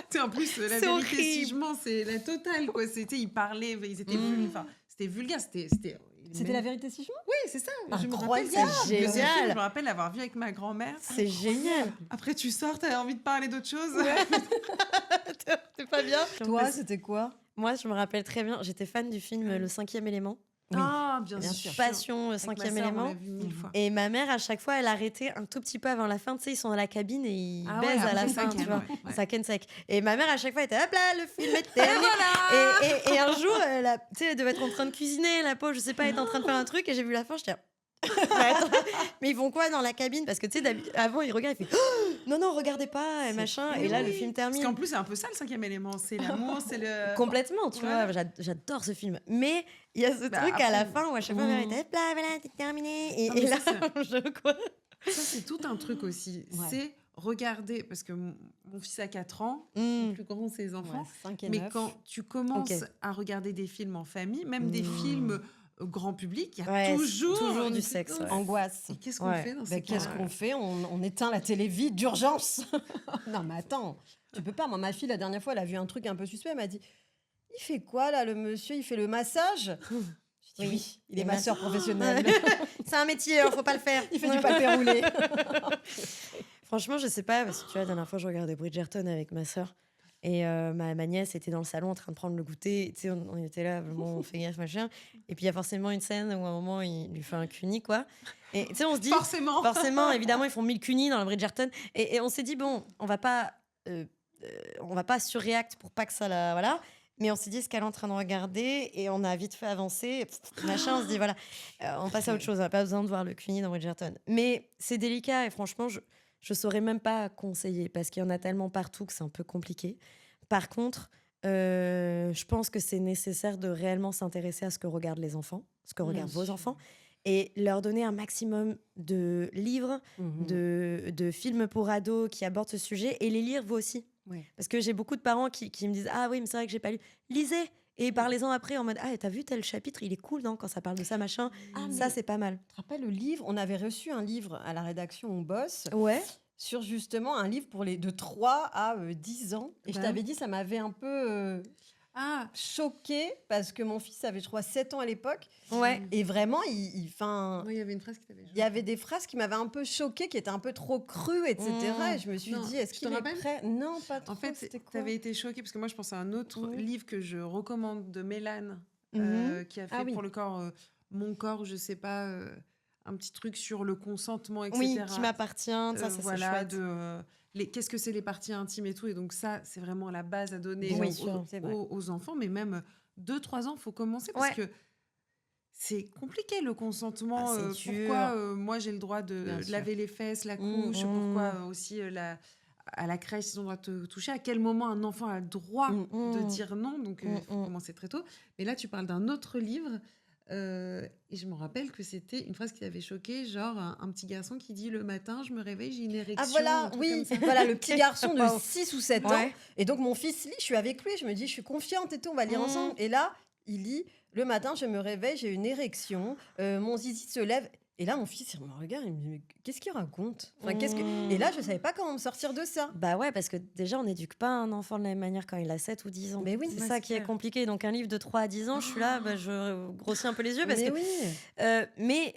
sais, en plus la C'est vérité horrible. si je mens c'est la totale quoi. C'était ils parlaient, ils étaient enfin c'était vulgaire, c'était. C'était La vérité si je mens? Oui, c'est ça. Je me rappelle, Incroyable. c'est Génial. génial. Je me rappelle l'avoir vu avec ma grand-mère. C'est génial. Après, tu sors, t'as envie de parler d'autre chose. T'es pas bien Toi, c'était quoi? Moi, je me rappelle très bien, j'étais fan du film Le Cinquième élément. Ah, bien, Bien sûr. sûr. Passion, Avec ma Cinquième sœur, on élément. l'a vu 1000 fois. Et ma mère, à chaque fois, elle arrêtait un tout petit peu avant la fin. Tu sais, ils sont dans la cabine et ils Ah ouais, baisent à après, la ça fin, ken, tu vois. ouais. Ça ken sec. Et ma mère, à chaque fois, était hop là, le film est terminé. Et un jour, tu sais, elle devait être en train de cuisiner, la pauvre, je sais pas, elle était en train de faire un truc. Et j'ai vu la fin, j'étais mais, attends, mais ils font quoi dans la cabine? Parce que tu sais, avant, ils regardent, ils font non, non, regardez pas, et machin. Et là, le film Parce termine. qu'en plus, c'est un peu ça le cinquième élément. C'est l'amour, c'est le. Complètement, tu Voilà. vois, j'adore ce film. Mais il y a ce Bah, truc à la après- fin où à chaque fois, ma mère était hop là, voilà, c'est terminé. Non, Et mais là, ça, je quoi Ça, c'est tout un truc aussi. Ouais. C'est regarder, parce que mon fils a 4 ans, Mm. le plus grand, c'est les enfants. 5 et Mais 9. quand tu commences Ok. à regarder des films en famille, même des Mm. films grand public, il y a Ouais, toujours du une sexe, séquence. ouais. Angoisse. Et qu'est-ce qu'on Ouais. fait dans Ben, ces qu'est-ce cas-là qu'on fait? On éteint la télé vite d'urgence. Non, mais attends, tu peux pas. Moi, ma fille, la dernière fois, elle a vu un truc un peu suspect. Elle m'a dit, il fait quoi là, le monsieur? Il fait le massage? Je dis, Oui. oui, il est Les masseur professionnel. C'est un métier, alors faut pas le faire. Il fait du papier roulé. Franchement, je sais pas, parce que tu vois, la dernière fois, je regardais Bridgerton avec ma sœur. Et ma nièce était dans le salon en train de prendre le goûter. Et tu sais, on était là, bon, on fait gaffe, machin. Et puis il y a forcément une scène où à un moment, il lui fait un cuni, quoi. Et tu sais, on se dit, forcément, évidemment, ils font 1000 cunis dans le Bridgerton. Et on s'est dit, bon, on va pas surreact pour pas que ça la. Voilà. Mais on s'est dit ce qu'elle est en train de regarder et on a vite fait avancer. Machin, on se dit, voilà, on passe à autre chose. On n'a pas besoin de voir le cuny dans Bridgerton. Mais c'est délicat et franchement, je saurais même pas conseiller parce qu'il y en a tellement partout que c'est un peu compliqué. Par contre, je pense que c'est nécessaire de réellement s'intéresser à ce que regardent les enfants, ce que regardent vos enfants, et leur donner un maximum de livres, de films pour ados qui abordent ce sujet, et les lire vous aussi. Ouais. Parce que j'ai beaucoup de parents qui me disent « Ah oui, mais c'est vrai que j'ai pas lu. » Lisez et parlez-en après en mode « Ah, t'as vu tel chapitre, il est cool, non, quand ça parle de ça, machin. Ah, Ça, mais- c'est pas mal. Tu te rappelles le livre? On avait reçu un livre à la rédaction On Bosse Ouais. sur justement un livre pour les de 3 à 10 ans. Et je Bah t'avais dit, ça m'avait un peu Ah, choquée parce que mon fils avait, je crois, 7 ans à l'époque. Ouais. Et vraiment, il il y avait une phrase qui t'avait y avait des phrases qui m'avaient un peu choquée, qui étaient un peu trop crues, etc. Mmh. Et je me suis Non, dit, est-ce tu qu'il te est rappelles prêt? Non, pas trop. En fait, c'était quoi? tu avais été choquée parce que moi, je pense à un autre Oui. livre que je recommande de Mélane, Mhm. qui a fait Ah oui. pour le corps, Mon corps, je sais pas, un petit truc sur le consentement, etc. Oui, qui m'appartient. Ça, c'est voilà, chouette. qu'est-ce que c'est les parties intimes et tout. Et donc ça, c'est vraiment la base à donner Bien aux, sûr, c'est vrai. aux enfants, mais même 2-3 ans, faut commencer parce Ouais. que c'est compliqué le consentement. Ah, c'est dur. Pourquoi moi j'ai le droit de Bien sûr. laver les fesses, la Mmh, couche, pourquoi aussi à la crèche ils ont le droit de te toucher, à quel moment un enfant a le droit Mmh, de dire non, donc il faut commencer très tôt. Mais là tu parles d'un autre livre et je me rappelle que c'était une phrase qui t'avait choqué, genre un petit garçon qui dit le matin je me réveille, j'ai une érection. Ah voilà, un truc oui, comme ça. voilà, le petit garçon de Wow. 6 ou 7 ans. Ouais. Et donc mon fils lit, je suis avec lui, je me dis, je suis confiante et tout, on va lire Mmh. ensemble. Et là, il lit le matin, je me réveille, j'ai une érection, mon zizi se lève. Et là, mon fils, il me regarde, il me dit mais qu'est-ce qu'il raconte Et là, je savais pas comment me sortir de ça. Bah ouais, parce que déjà, on n'éduque pas un enfant de la même manière quand il a 7 ou 10 ans. Mais oui, c'est ouais, ça c'est qui est clair. compliqué. Donc, un livre de 3 à 10 ans, je suis là, je grossis un peu les yeux parce mais que. oui.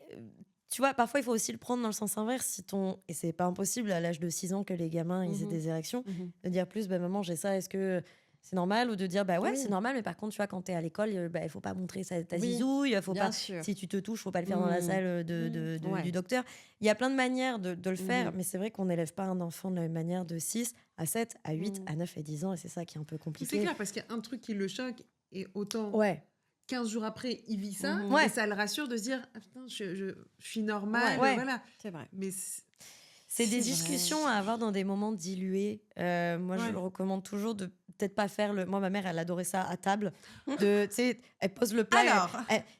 Tu vois, parfois, il faut aussi le prendre dans le sens inverse. Et c'est pas impossible à l'âge de 6 ans que les gamins ils aient Mhm. des érections, Mhm. de dire plus, bah maman, j'ai ça, est-ce que c'est normal? Ou de dire, bah ouais, Oui. c'est normal, mais par contre, tu vois, quand t'es à l'école, il faut pas montrer ta Oui, zizouille, faut bien pas. sûr. Si tu te touches, faut pas le faire dans la Mm. salle Ouais. du docteur. Il y a plein de manières de le faire, Mhm. mais c'est vrai qu'on n'élève pas un enfant de la même manière de 6 à 7, à 8, Mm. à 9 et 10 ans, et c'est ça qui est un peu C'est compliqué. clair, parce qu'il y a un truc qui le choque, et autant Ouais, 15 jours après, il vit ça, Mhm. Ouais. et ça le rassure de se dire ah, putain, je suis normale, Ouais. voilà. C'est vrai. Mais c'est des C'est vrai. discussions à avoir dans des moments dilués. Moi, je Ouais. le recommande toujours de peut-être pas faire le. Moi, ma mère, elle adorait ça à table. Tu sais, elle pose le plat. Alors,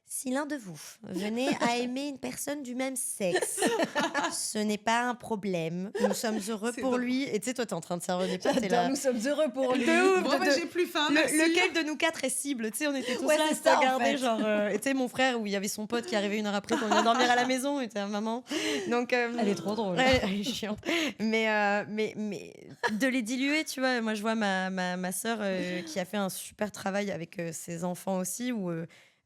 Si l'un de vous venait à aimer une personne du même sexe, ce n'est pas un problème. Nous sommes heureux C'est pour drôle. lui. Et tu sais, toi, t'es en train de servir des plats. T'es J'adore, là. nous sommes heureux pour lui. De ouf, bon, bah, j'ai plus faim, merci. Lequel de nous quatre est cible? Tu sais, on était tous Ouais, là à c'est se ça, en regarder, fait. genre. Et tu sais, mon frère, où il y avait son pote qui arrivait 1 heure après pour venir dormir à la maison, et était là, maman. Donc, Elle est trop drôle. ouais, elle est chiante. Mais de les diluer, tu vois. Moi, je vois ma sœur qui a fait un super travail avec ses enfants aussi, où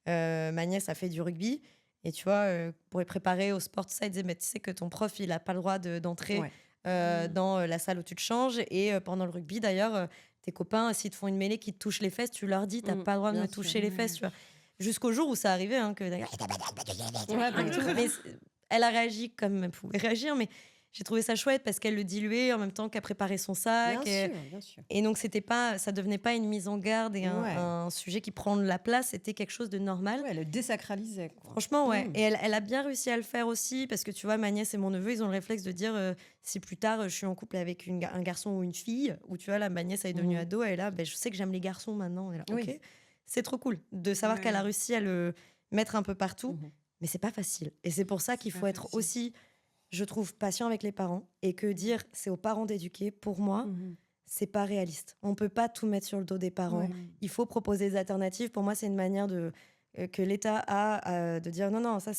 ma nièce a fait du rugby. Et tu vois, pour les préparer au sport, tout ça, elle disait, mais tu sais que ton prof, il n'a pas le droit d'entrer Ouais. dans la salle où tu te changes. Et pendant le rugby, d'ailleurs, tes copains, s'ils te font une mêlée qui te touche les fesses, tu leur dis, t'as pas le droit de bien me sûr. toucher les fesses, tu vois. Jusqu'au jour où ça arrivait, hein, que Ouais, et tout. Mais elle a réagi comme elle pouvait réagir, mais j'ai trouvé ça chouette parce qu'elle le diluait en même temps qu'elle préparait son sac. bien sûr. Et donc, ça devenait pas une mise en garde et Ouais. un sujet qui prend de la place, c'était quelque chose de normal. Ouais, elle le désacralisait. Quoi. Franchement, ouais. Mm. Et elle a bien réussi à le faire aussi, parce que tu vois, ma nièce et mon neveu, ils ont le réflexe de dire si plus tard je suis en couple avec un garçon ou une fille, ou tu vois, là, ma nièce elle est devenue Mhm. ado, elle est là, je sais que j'aime les garçons maintenant. On est là, Oui. ok. C'est trop cool de savoir Ouais. qu'elle a réussi à le mettre un peu partout, Mhm. mais c'est pas facile. Et c'est pour ça C'est qu'il pas faut être facile. aussi, je trouve, patient avec les parents, et que dire c'est aux parents d'éduquer, pour moi, Mhm. c'est pas réaliste. On peut pas tout mettre sur le dos des parents. Ouais. Il faut proposer des alternatives. Pour moi, c'est une manière que l'État a de dire non, ça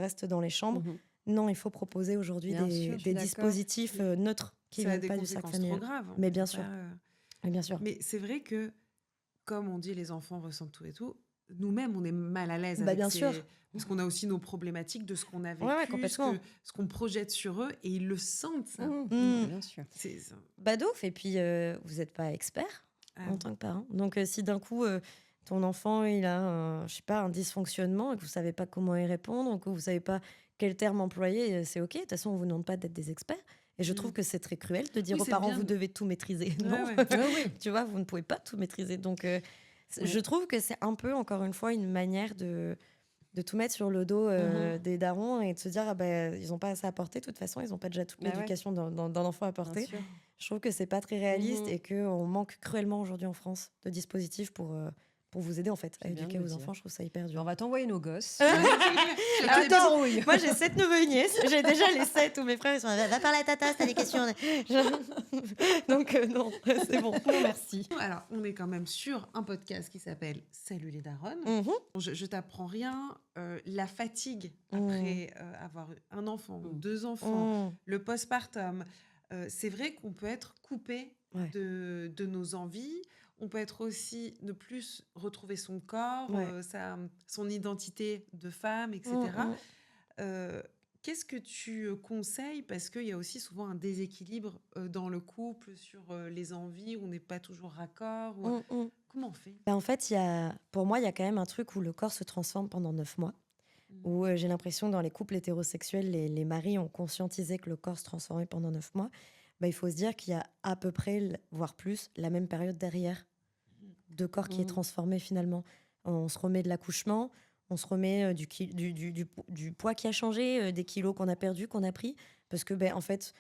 reste dans les chambres. Mhm. Non, il faut proposer aujourd'hui Bien sûr, je des suis d'accord. dispositifs neutres qui ça a viennent des pas du sac conséquences trop familial. graves. Mais On bien peut sûr. pas, Mais bien sûr. Mais c'est vrai que, comme on dit, les enfants ressentent tout et tout. Nous-mêmes, on est mal à l'aise Bah, avec bien sûr. parce qu'on a aussi nos problématiques de ce qu'on a vécu, Ouais, complètement. ce qu'on projette sur eux, et ils le sentent, ça. Mhm. Mm. Bien sûr. C'est ça. Bah d'ouf. Et puis, vous n'êtes pas expert Ah, en tant que parent. Donc, si d'un coup, ton enfant, il a je sais pas, un dysfonctionnement et que vous savez pas comment y répondre, ou que vous savez pas quel terme employer, c'est OK. De toute façon, on vous demande pas d'être des experts. Et je trouve que c'est très cruel de dire Oui, aux c'est parents, bien vous de- devez tout maîtriser. Ouais, Non. ouais. Ouais, oui. Tu vois, vous ne pouvez pas tout maîtriser. Donc, Ouais. je trouve que c'est un peu, encore une fois, une manière de tout mettre sur le dos des darons et de se dire, ah ben, ils n'ont pas à ça à porter. De toute façon, ils n'ont pas déjà toute Bah ouais. l'éducation d'un enfant à Bien porter. sûr. Je trouve que c'est pas très réaliste Mhm. et qu'on manque cruellement aujourd'hui en France de dispositifs pour vous aider en fait à C'est bien de éduquer le vos dire. enfants. Je trouve ça hyper On dur. va t'envoyer nos gosses. Attends, Rouille. moi j'ai 7 neveux et nièces. J'ai déjà les 7 où mes frères ils sont là, va parler à tata si t'as des questions. Donc non, c'est bon. Non, merci. Alors, on est quand même sur un podcast qui s'appelle Salut les darons. Mhm. Je t'apprends rien. La fatigue après avoir un enfant, ou 2 enfants, Mhm. le postpartum, c'est vrai qu'on peut être coupé Ouais. de nos envies. On peut être aussi ne plus retrouver son corps, Ouais. son identité de femme, etc. Mhm. Qu'est-ce que tu conseilles? Parce qu'il y a aussi souvent un déséquilibre dans le couple sur les envies, où on n'est pas toujours raccord. Mhm. Comment on fait? Bah, en fait, pour moi, il y a quand même un truc où le corps se transforme pendant 9 mois. Où j'ai l'impression que dans les couples hétérosexuels, les maris ont conscientisé que le corps se transformait pendant 9 mois. Bah, il faut se dire qu'il y a à peu près, voire plus, la même période derrière de corps qui est transformé finalement. On se remet de l'accouchement, on se remet du poids qui a changé, des kilos qu'on a perdus, qu'on a pris, parce que en fait,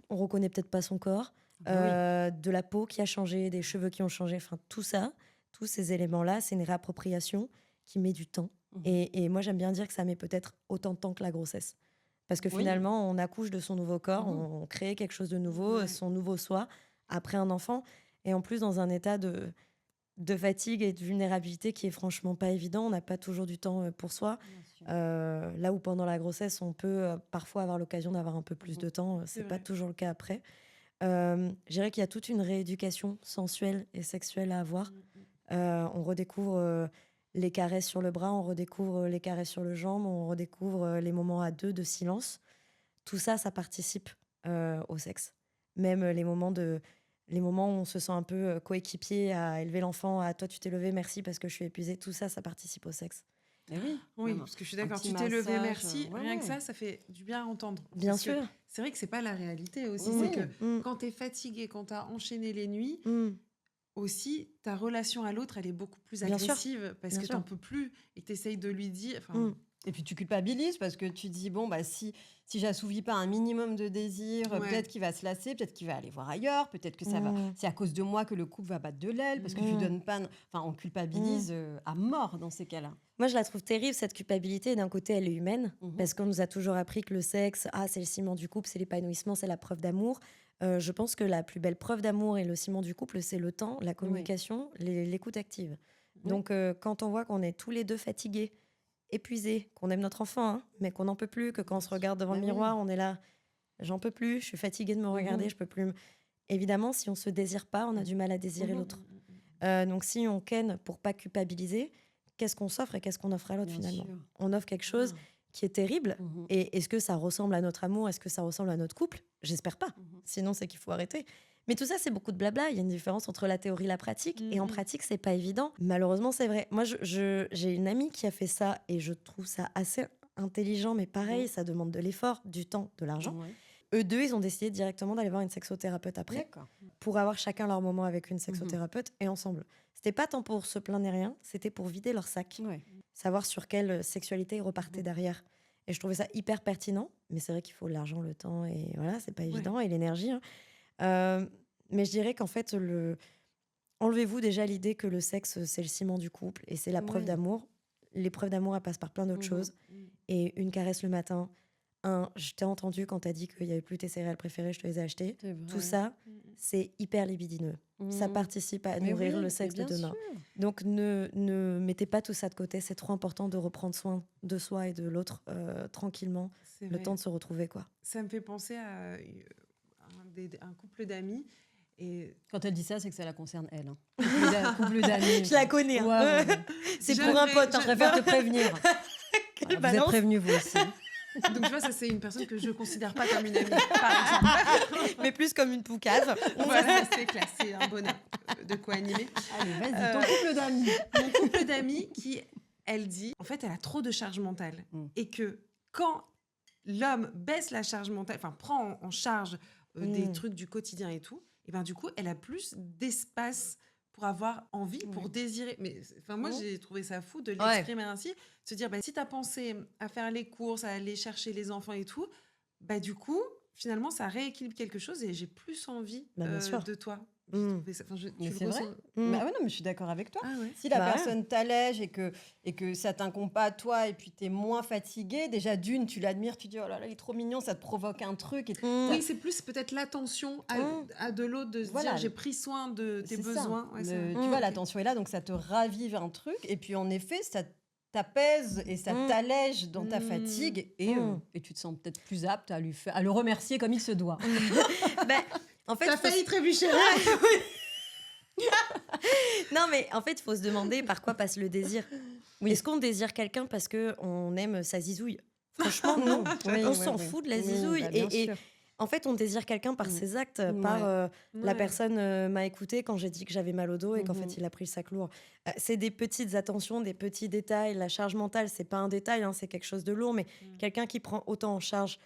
on reconnaît peut-être pas son corps, de la peau qui a changé, des cheveux qui ont changé, enfin tout ça, tous ces éléments-là, c'est une réappropriation qui met du temps. Et moi, j'aime bien dire que ça met peut-être autant de temps que la grossesse. Parce que Oui. finalement, on accouche de son nouveau corps, on crée quelque chose de nouveau, Ouais. son nouveau soi, après un enfant. Et en plus, dans un état de fatigue et de vulnérabilité qui est franchement pas évident. On n'a pas toujours du temps pour soi. Là où pendant la grossesse, on peut parfois avoir l'occasion d'avoir un peu plus de temps, c'est pas vrai. toujours le cas après. Je dirais qu'il y a toute une rééducation sensuelle et sexuelle à avoir. On redécouvre les caresses sur le bras, on redécouvre les caresses sur le jambe, on redécouvre les moments à deux de silence. Tout ça, ça participe au sexe. Même les moments où on se sent un peu coéquipier à élever l'enfant, à toi tu t'es levé, merci parce que je suis épuisée, tout ça, ça participe au sexe. Eh oui. Oui, Non, parce que je suis un d'accord. petit Tu t'es levé, massage, merci. ouais, Rien que ouais. ça fait du bien à entendre. Bien Parce que sûr. c'est vrai que c'est pas la réalité aussi. Oui. C'est que Mm. quand tu es fatigué, quand tu as enchaîné les nuits, Mm. aussi, ta relation à l'autre, elle est beaucoup plus Bien sûr. agressive parce Bien que sûr. t'en peux plus et que tu essayes de lui dire. Enfin, Mm. Et puis tu culpabilises parce que tu dis, bon, bah, si j'assouvis pas un minimum de désir, Ouais. peut-être qu'il va se lasser, peut-être qu'il va aller voir ailleurs, peut-être que ça va. Mm. C'est à cause de moi que le couple va battre de l'aile, parce que je lui Mm. donne pas. Enfin, on culpabilise à mort dans ces cas-là. Moi, je la trouve terrible, cette culpabilité. D'un côté, elle est humaine, Mhm. parce qu'on nous a toujours appris que le sexe, c'est le ciment du couple, c'est l'épanouissement, c'est la preuve d'amour. Je pense que la plus belle preuve d'amour et le ciment du couple, c'est le temps, la communication, l'écoute active. Oui. Donc, quand on voit qu'on est tous les deux fatigués, épuisés, qu'on aime notre enfant, hein, mais qu'on n'en peut plus, que quand on se regarde devant Bah le oui. miroir, on est là, j'en peux plus, je suis fatiguée de me regarder, Mhm. je peux plus. Évidemment, si on se désire pas, on a du mal à désirer Mhm. l'autre. Donc, si on ken pour pas culpabiliser, qu'est-ce qu'on s'offre et qu'est-ce qu'on offre à l'autre Bien finalement? sûr. On offre quelque chose qui est terrible. Mhm. Et est-ce que ça ressemble à notre amour? Est-ce que ça ressemble à notre couple? J'espère pas. Mhm. Sinon, c'est qu'il faut arrêter. Mais tout ça, c'est beaucoup de blabla. Il y a une différence entre la théorie et la pratique. Et en pratique, c'est pas évident. Malheureusement, c'est vrai. Moi, j'ai une amie qui a fait ça et je trouve ça assez intelligent. Mais pareil, ça demande de l'effort, du temps, de l'argent. Ouais. Eux deux, ils ont décidé directement d'aller voir une sexothérapeute après D'accord. pour avoir chacun leur moment avec une sexothérapeute et ensemble. C'était pas tant pour se plaindre ni rien, c'était pour vider leur sac. Ouais. Savoir sur quelle sexualité ils repartaient derrière. Et je trouvais ça hyper pertinent. Mais c'est vrai qu'il faut l'argent, le temps, et voilà, c'est pas évident, et l'énergie. Hein. Mais je dirais qu'en fait, enlevez-vous déjà l'idée que le sexe, c'est le ciment du couple et c'est la preuve Ouais. d'amour. Les preuves d'amour, elles passent par plein d'autres choses. Et une caresse le matin. Je t'ai entendu quand t'as dit qu'il n'y avait plus tes céréales préférées, je te les ai achetées. C'est vrai. Tout ça, c'est hyper libidineux. Ça participe à Mais nourrir oui, le sexe de mais bien demain. sûr. Donc ne mettez pas tout ça de côté. C'est trop important de reprendre soin de soi et de l'autre tranquillement. c'est Le vrai. temps de se retrouver, quoi. Ça me fait penser à un couple d'amis. Et Quand elle dit ça, c'est que ça la concerne elle. Hein. Couple d'amis. Je la connais. Ouais, Hein. ouais. C'est Je pour un vais- pote. Je préfère te prévenir. Quelle Vous êtes balance. prévenus, vous aussi. donc, tu vois, ça, c'est une personne que je considère pas comme une amie, par exemple. Mais plus comme une poucave. Voilà, c'est clair, c'est un bonheur de quoi animer. Allez, vas-y, ton couple d'amis. Mon couple d'amis qui, elle dit, en fait, elle a trop de charge mentale. Et que quand l'homme baisse la charge mentale, enfin, prend en charge des trucs du quotidien et tout, et ben du coup, elle a plus d'espace pour avoir envie, pour désirer. Mais enfin, moi, j'ai trouvé ça fou de l'exprimer ainsi. Se dire, bah, si tu as pensé à faire les courses, à aller chercher les enfants et tout, bah, du coup, finalement, ça rééquilibre quelque chose et j'ai plus envie bien sûr. de toi. J'ai trouvé ça- enfin, tu Mais le c'est vrai. ressens- Bah ouais, non, mais je suis d'accord avec toi. Ah ouais. Si la Bah ouais. personne t'allège et que ça t'incombe pas à toi et puis t'es moins fatigué, déjà d'une, tu l'admires, tu dis oh là là, il est trop mignon, ça te provoque un truc. Et Oui, c'est plus peut-être l'attention à de l'autre, de se Voilà. dire j'ai pris soin de tes c'est ça. besoins. Ouais, Le- ça- tu vois, l'attention est là, donc ça te ravive un truc. Et puis en effet, ça t'apaise et ça t'allège dans ta fatigue et tu te sens peut-être plus apte à le remercier comme il se doit. Ben, en fait, T'as faut failli trébucher. Non, mais en fait, il faut se demander par quoi passe le désir. Est-ce qu'on désire quelqu'un parce qu'on aime sa zizouille? Franchement, non. On s'en fout de la zizouille. Bah, bien et sûr. en fait, on désire quelqu'un par ses actes, par la personne m'a écouté quand j'ai dit que j'avais mal au dos et qu'en fait, il a pris le sac lourd. C'est des petites attentions, des petits détails. La charge mentale, c'est pas un détail, hein, c'est quelque chose de lourd, mais quelqu'un qui prend autant en charge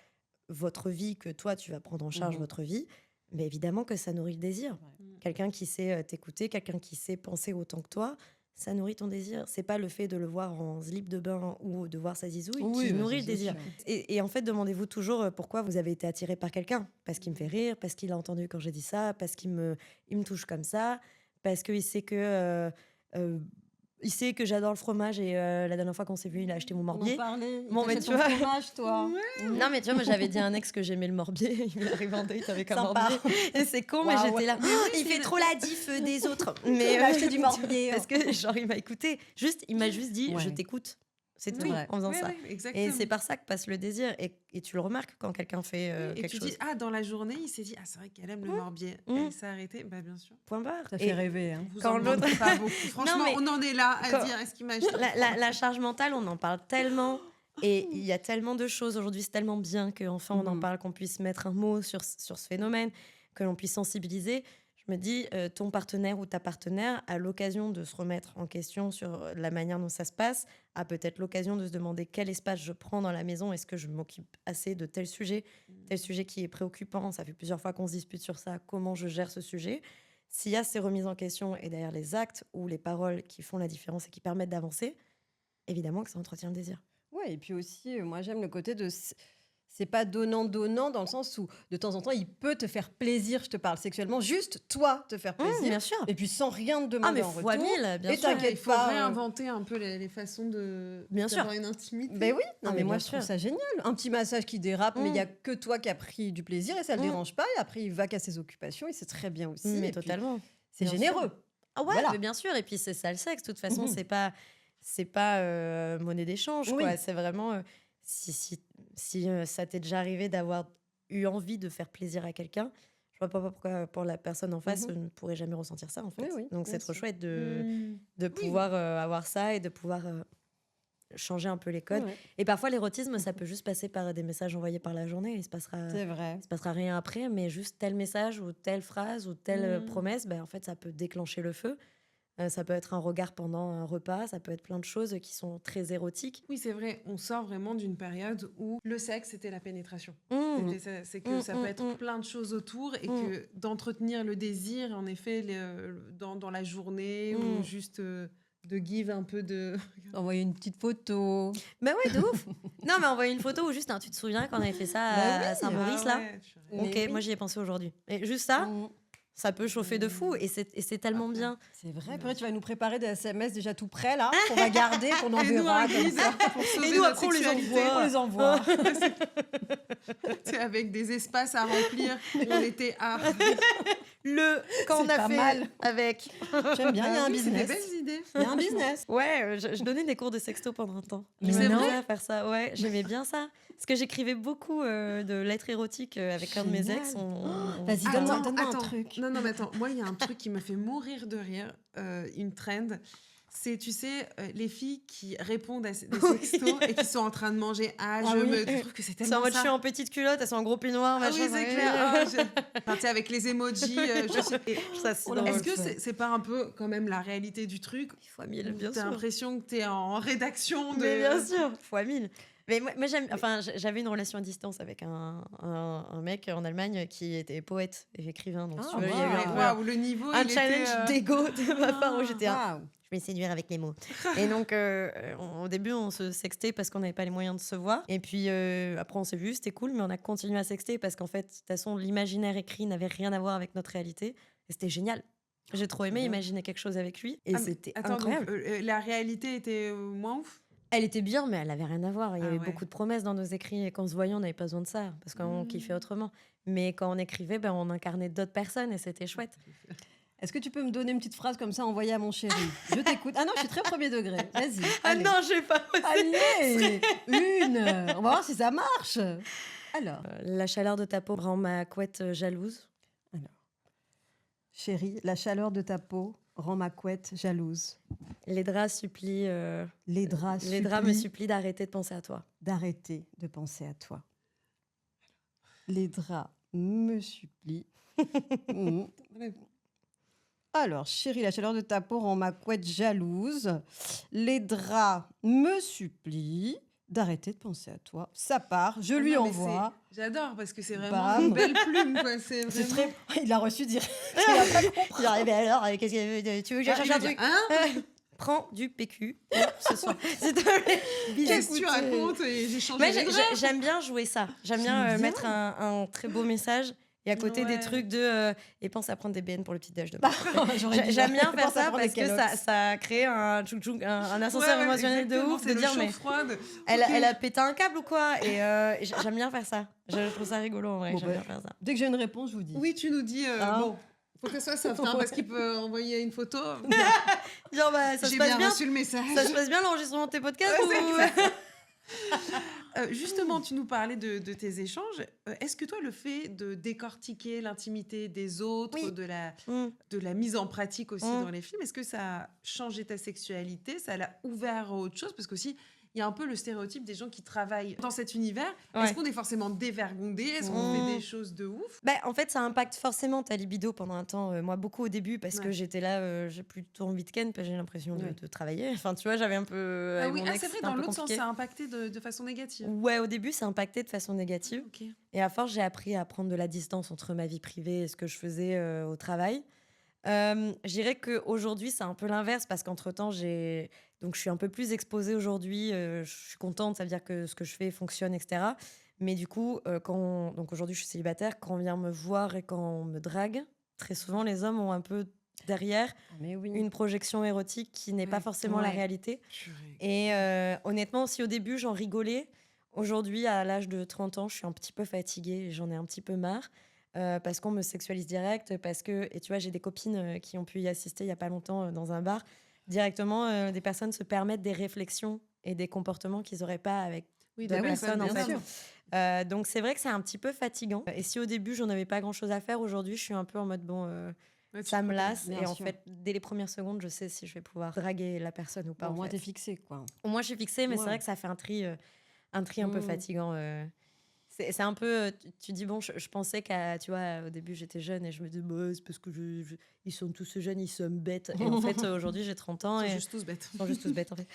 votre vie que toi, tu vas prendre en charge votre vie, mais évidemment que ça nourrit le désir. Quelqu'un qui sait t'écouter, quelqu'un qui sait penser autant que toi, ça nourrit ton désir. C'est pas le fait de le voir en slip de bain ou de voir sa zizouille qui nourrit le désir. Et en fait, demandez-vous toujours pourquoi vous avez été attiré par quelqu'un. Parce qu'il me fait rire, parce qu'il a entendu quand j'ai dit ça, parce qu'il me touche comme ça, parce qu'il sait que Il sait que j'adore le fromage et la dernière fois qu'on s'est vu, il a acheté mon On en morbier. parlait. Bon, mais Tu tu vois. fromage, toi. Non, mais tu vois, moi j'avais dit à un ex que j'aimais le morbier. Il arrive en date avec un Sympa. morbier. Et c'est con, mais Waouh. j'étais là. Oh, il fait trop la diff des autres. Mais Il a acheté du morbier. Parce que, genre, il m'a écouté. Il m'a juste dit, Ouais. je t'écoute. C'est tout, vrai. en faisant Ouais, ça. ouais, exactement. Et c'est par ça que passe le désir. Et tu le remarques quand quelqu'un fait Et quelque tu chose. dis, dans la journée, il s'est dit, c'est vrai qu'elle aime le morbier. Mmh. Elle s'est arrêtée. Bah, bien sûr. Point barre. Ça Et fait rêver. Hein. Vous Quand en demandez l'autre- pas beaucoup. Franchement, mais on en est là à quand- dire, est-ce qu'il m'a acheté la charge mentale, on en parle tellement. Et il y a tellement de choses aujourd'hui, c'est tellement bien qu'enfin on en parle, qu'on puisse mettre un mot sur ce phénomène, que l'on puisse sensibiliser. Je me dis, ton partenaire ou ta partenaire a l'occasion de se remettre en question sur la manière dont ça se passe, a peut-être l'occasion de se demander quel espace je prends dans la maison, est-ce que je m'occupe assez de tel sujet qui est préoccupant, ça fait plusieurs fois qu'on se dispute sur ça, comment je gère ce sujet. S'il y a ces remises en question et derrière les actes ou les paroles qui font la différence et qui permettent d'avancer, évidemment que ça entretient le désir. Ouais, et puis aussi, moi j'aime le côté de. C'est pas donnant-donnant dans le sens où de temps en temps il peut te faire plaisir, je te parle sexuellement, juste toi te faire plaisir. Bien sûr. Et puis sans rien te Ah, demander mais en fois retour. 1000, bien Et sûr. t'inquiète Il faut pas. réinventer un peu les façons de Bien sûr. d'avoir une intimité. Ben oui, non, Ah, mais mais moi bien je trouve sûr. ça génial. Un petit massage qui dérape, mais il y a Mm. que toi qui as pris du plaisir et ça le Mm. dérange pas. Et après il va qu'à ses occupations et c'est très bien aussi. Mais Et puis, totalement. c'est Bien généreux. sûr. Ah ouais, Voilà. mais bien sûr. Et puis c'est ça le sexe. De toute façon, Mhm. c'est pas monnaie d'échange. Oui. Quoi. C'est vraiment si ça t'est déjà arrivé d'avoir eu envie de faire plaisir à quelqu'un. Je vois pas pourquoi pour la personne en face Mhm. ne pourrait jamais ressentir ça en fait. Oui, oui, Donc bien c'est trop sûr. chouette Mmh. de pouvoir avoir ça et de pouvoir changer un peu les codes. Ouais, Et parfois l'érotisme, ça peut juste passer par des messages envoyés par la journée. Il se passera c'est vrai. il se passera rien après, mais juste tel message ou telle phrase ou telle promesse, ben, en fait, ça peut déclencher le feu. Ça peut être un regard pendant un repas, ça peut être plein de choses qui sont très érotiques. Oui, c'est vrai, on sort vraiment d'une période où le sexe, c'était la pénétration. Mmh. C'est que ça peut être plein de choses autour et que d'entretenir le désir, en effet, dans la journée ou juste de give un peu de... Envoyer une petite photo. Bah ouais, de ouf. Non, mais envoyer une photo ou juste, tu te souviens quand on avait fait ça Bah à oui. Saint-Maurice, là ouais, purée. Ok, Mais oui. moi j'y ai pensé aujourd'hui. Et juste ça, Mm. ça peut chauffer de fou et c'est tellement Après. bien. C'est vrai. Après, tu vas nous préparer des SMS déjà tout prêts là, qu'on va garder, qu'on Et nous, enverra un comme guide ça. pour sauver Et nous, notre après, on les sexualité. envoie. On les envoie. C'est avec des espaces à remplir. On était à... Quand on C'est a pas fait mal. avec. J'aime bien, il y a un Oui, c'est des business. belles idées. Il y a un business. Ouais, je donnais des cours de sexto pendant un temps. Mais J'aimais c'est bien vrai faire ça. Ouais, j'aimais bien ça. Parce que j'écrivais beaucoup de lettres érotiques avec un de mes ex. Génial. Vas-y, Attends, donne-moi un attends. truc. Non, mais attends. Moi, il y a un truc qui m'a fait mourir de rire, une trend. C'est, tu sais, les filles qui répondent à des sextos et qui sont en train de manger. Ah Je oui. trouve que c'est C'est en tellement mode je ça. suis en petite culotte, elles sont en gros peignoir, Ah oui, machin. c'est ouais. clair. Enfin, tu sais, avec les emojis. Et Ça, c'est Oh là, drôle. est-ce que c'est pas un peu quand même la réalité du truc? Fois 1000, bien T'as sûr. l'impression que t'es en rédaction de... Mais bien sûr, fois 1000. Mais moi j'aime. Enfin, j'avais une relation à distance avec un mec en Allemagne qui était poète et écrivain. Donc, Ah, tu vois, il y a eu wow. un peu Waouh, le niveau, un il challenge était... d'ego de ma part où j'étais Waouh. je vais séduire avec les mots. Et donc, au début, on se sextait parce qu'on n'avait pas les moyens de se voir. Et puis, après, on s'est vu, c'était cool, mais on a continué à sexter parce qu'en fait, de toute façon, l'imaginaire écrit n'avait rien à voir avec notre réalité. Et c'était génial. J'ai trop aimé bien. imaginer quelque chose avec lui. Et Ah, mais c'était attends, incroyable. donc, la réalité était moins ouf? Elle était bien, mais elle n'avait rien à voir. Il y Ah avait ouais. beaucoup de promesses dans nos écrits. Et quand on se voyait, on n'avait pas besoin de ça parce qu'on kiffait autrement. Mais quand on écrivait, ben, on incarnait d'autres personnes et c'était chouette. Est-ce que tu peux me donner une petite phrase comme ça envoyée à mon chéri? Je t'écoute. Ah non, je suis très premier degré. Vas-y. allez. je vais pas Allez, une. On va voir si ça marche. Alors, La chaleur de ta peau rend ma couette jalouse. chérie, la chaleur de ta peau rend ma couette jalouse. Les draps supplient. Les draps, Les draps me supplient d'arrêter de penser à toi. d'arrêter de penser à toi. Les draps me supplient. Mhm. Alors, chérie, la chaleur de ta peau rend ma couette jalouse. Les draps me supplient d'arrêter de penser à toi. Ça part, je lui non, mais envoie. J'adore parce que c'est vraiment Bam. une belle plume. Quoi. C'est C'est vraiment... très... Il a reçu direct. Il a pas compris. Genre, eh ben alors, qu'est-ce que tu veux que je Ah, cherche il un va dire, truc hein? Prends du PQ ce soir. S'il te plaît. Qu'est-ce que tu Écoute, racontes? Et j'ai changé Ouais, les draps. j'aime bien jouer ça. J'aime bien J'aime bien. mettre un très beau message Et à côté des Ouais. trucs et pense à prendre des BN pour le petit déj demain. J'aurais dit J'aime bien faire pense à ça prendre parce des que Kellogg's. ça crée un ascenseur émotionnel de exactement, ouf c'est de le dire mais chaud-froid. elle a pété un câble ou quoi. Et j'aime bien faire ça. Je trouve ça rigolo en vrai. Bon, J'aime bah, bien faire ça. Dès que j'ai une réponse, je vous dis. Oui, tu nous dis, Ah. bon, faut que ça soit soft, hein, parce qu'il peut envoyer une photo. Genre, ça se J'ai passe bien bien. reçu le message. Ça se passe bien l'enregistrement de tes podcasts Justement, tu nous parlais de tes échanges. Est-ce que toi, le fait de décortiquer l'intimité des autres, Oui. de la mise en pratique aussi Mm. dans les films, est-ce que ça a changé ta sexualité? Ça l'a ouvert à autre chose? Parce qu'aussi, il y a un peu le stéréotype des gens qui travaillent dans cet univers. Ouais. Est-ce qu'on est forcément dévergondé? Est-ce qu'on fait des choses de ouf? En fait, ça impacte forcément ta libido pendant un temps. Moi, beaucoup au début, parce que Ouais. j'étais là, j'ai plutôt envie de ken, parce que j'ai l'impression Ouais. de travailler. Enfin, tu vois, j'avais un peu. Ah avec oui, mon ex, c'est vrai, c'était un dans peu l'autre sens, compliqué. ça a impacté de façon négative. Ouais, au début, ça impactait de façon négative. Ok. Et à force, j'ai appris à prendre de la distance entre ma vie privée et ce que je faisais au travail. Je dirais qu'aujourd'hui, c'est un peu l'inverse parce qu'entre-temps, donc je suis un peu plus exposée aujourd'hui. Je suis contente, ça veut dire que ce que je fais fonctionne, etc. Mais du coup, donc aujourd'hui, je suis célibataire. Quand on vient me voir et quand on me drague, très souvent, les hommes ont un peu derrière Mais oui. une projection érotique qui n'est pas Ouais. forcément la Ouais. réalité. Purée. Et honnêtement, si au début, j'en rigolais, aujourd'hui, à l'âge de 30 ans, je suis un petit peu fatiguée, j'en ai un petit peu marre. Parce qu'on me sexualise direct, et tu vois, j'ai des copines qui ont pu y assister il y a pas longtemps dans un bar. Directement, des personnes se permettent des réflexions et des comportements qu'ils n'auraient pas avec Oui, Bah des oui, personnes, en bien fait. sûr. Donc c'est vrai que c'est un petit peu fatigant. Et si au début, j'en avais pas grand-chose à faire, aujourd'hui, je suis un peu en mode, bon, Ouais, tu ça te me protèges. lasse. Bien Et en sûr. fait, dès les premières secondes, je sais si je vais pouvoir draguer la personne ou pas. Au en moins, fait. t'es fixé, quoi. Au moins, je suis fixée, mais c'est Ouais. vrai que ça fait un tri un peu Mm. fatigant. C'est un peu. Tu dis, bon, je pensais tu vois, au début, j'étais jeune et je me disais, bah, c'est parce que ils sont tous jeunes, ils sont bêtes. Et en fait, aujourd'hui, j'ai 30 ans Ils et sont juste tous bêtes. ils sont juste tous bêtes, en fait.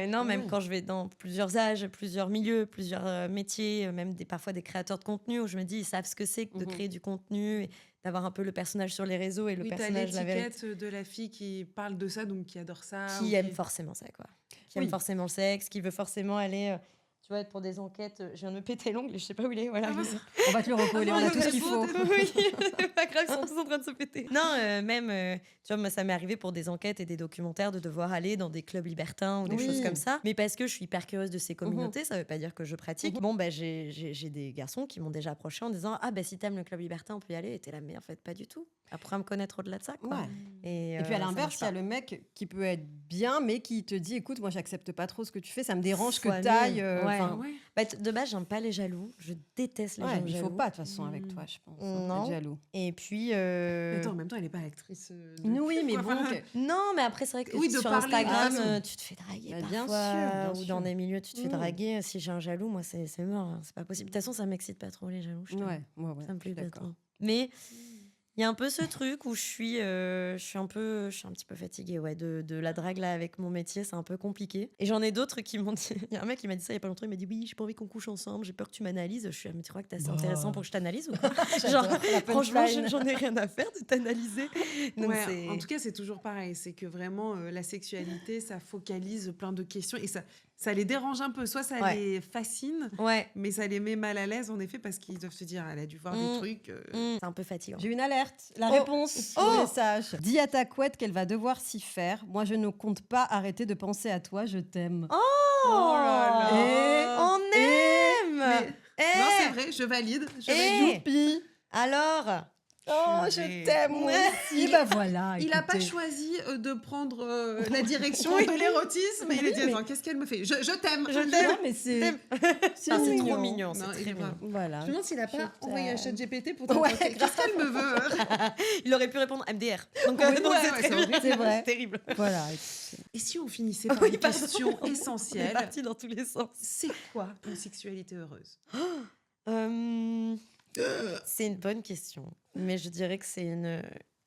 Non, Ouais, même ouais. quand je vais dans plusieurs âges, plusieurs milieux, plusieurs métiers, même parfois des créateurs de contenu où je me dis, ils savent ce que c'est que de Mhm. créer du contenu et d'avoir un peu le personnage sur les réseaux et le Oui, t'as personnage, la vérité. l'étiquette de la fille qui parle de ça, donc qui adore ça. Qui ou aime forcément ça, quoi. Qui aime Oui. forcément le sexe, qui veut forcément aller, tu vois, pour des enquêtes. Je viens de me péter l'ongle, je sais pas où il est. Voilà. Ah, il est mince. là. On va te le recoller, Ah on non, a tout ce qu'il faut. Oui, c'est pas grave, ils sont tous en train de se péter. Non, même, tu vois, moi, ça m'est arrivé pour des enquêtes et des documentaires de devoir aller dans des clubs libertins ou des Oui. choses comme ça. Mais parce que je suis hyper curieuse de ces communautés, ça veut pas dire que je pratique. Bon, bah, j'ai des garçons qui m'ont déjà approché en disant, ah, bah, si t'aimes le club libertin, on peut y aller. Et t'es là, mais en fait, pas du tout. Apprends à me connaître au-delà de ça, quoi. Ouais. Et, Et puis à ça l'inverse, marche il y a pas. le mec qui peut être bien, mais qui te dit écoute, moi j'accepte pas trop ce que tu fais, ça me dérange que Fois t'ailles. mille. Ouais. enfin, Ouais. Bah, de base, j'aime pas les jaloux. Je déteste les ouais, gens il faut jaloux. pas de toute façon avec toi, je pense. Faut pas Non. être jaloux. Et puis. Mais attends, en même temps, elle n'est pas actrice. Oui, mais quoi, bon. enfin, Non, mais après, c'est vrai que Oui, de sur parler de Instagram, façon. tu te fais draguer Bah, bien parfois, sûr, bien ou sûr. dans des milieux, tu te fais Mm. draguer. Si j'ai un jaloux, moi, c'est mort. Hein, c'est pas possible. De toute façon, ça m'excite pas trop, les jaloux. Je t'avoue. Ouais, ouais, Ça me je suis plaît pas d'accord. trop. Mais il y a un peu ce truc où je suis un petit peu fatiguée de la drague là avec mon métier, c'est un peu compliqué. Et j'en ai d'autres qui m'ont dit, il y a un mec qui m'a dit ça il y a pas longtemps, il m'a dit oui, j'ai pas envie qu'on couche ensemble, j'ai peur que tu m'analyses. Je suis mais tu crois que t'es assez intéressant pour que je t'analyse ou quoi? Genre, franchement, j'en ai rien à faire de t'analyser. Donc Ouais, c'est en tout cas, c'est toujours pareil. C'est que vraiment, la sexualité, ça focalise plein de questions et ça les dérange un peu. Soit ça Ouais. les fascine, ouais, mais ça les met mal à l'aise, en effet, parce qu'ils doivent se dire elle a dû voir des trucs. c'est un peu fatigant. J'ai une alerte. La Oh. réponse au Oh. message. Dis à ta couette qu'elle va devoir s'y faire. Moi, je ne compte pas arrêter de penser à toi. Je t'aime. Oh là là. Et- on aime. Mais- Eh. Non, c'est vrai, je valide. Je Eh. valide. Youpi. Alors, Oh, Purée. je t'aime, moi Ouais. aussi. Bah voilà. Il n'a pas écoutez. choisi de prendre la direction de l'érotisme. Il a dit mais- attends, qu'est-ce qu'elle me fait Je t'aime. Je t'aime. Non, mais c'est T'aimes. c'est Ah, c'est mignon. trop mignon, Non, c'est il très est mignon. vrai. Voilà. Je me demande s'il n'a pas envoyé un t'aime. chat GPT pour Ouais, dire qu'est-ce qu'elle me veut. Il aurait pu répondre MDR. Donc, Oui, donc ouais, c'est ouais, très c'est bien. horrible. C'est vrai. C'est terrible. Voilà. Et si on finissait par Oui, une pardon. question On est essentielle, parti dans tous les sens. c'est quoi une sexualité heureuse? Euh, c'est une bonne question. Mais je dirais que c'est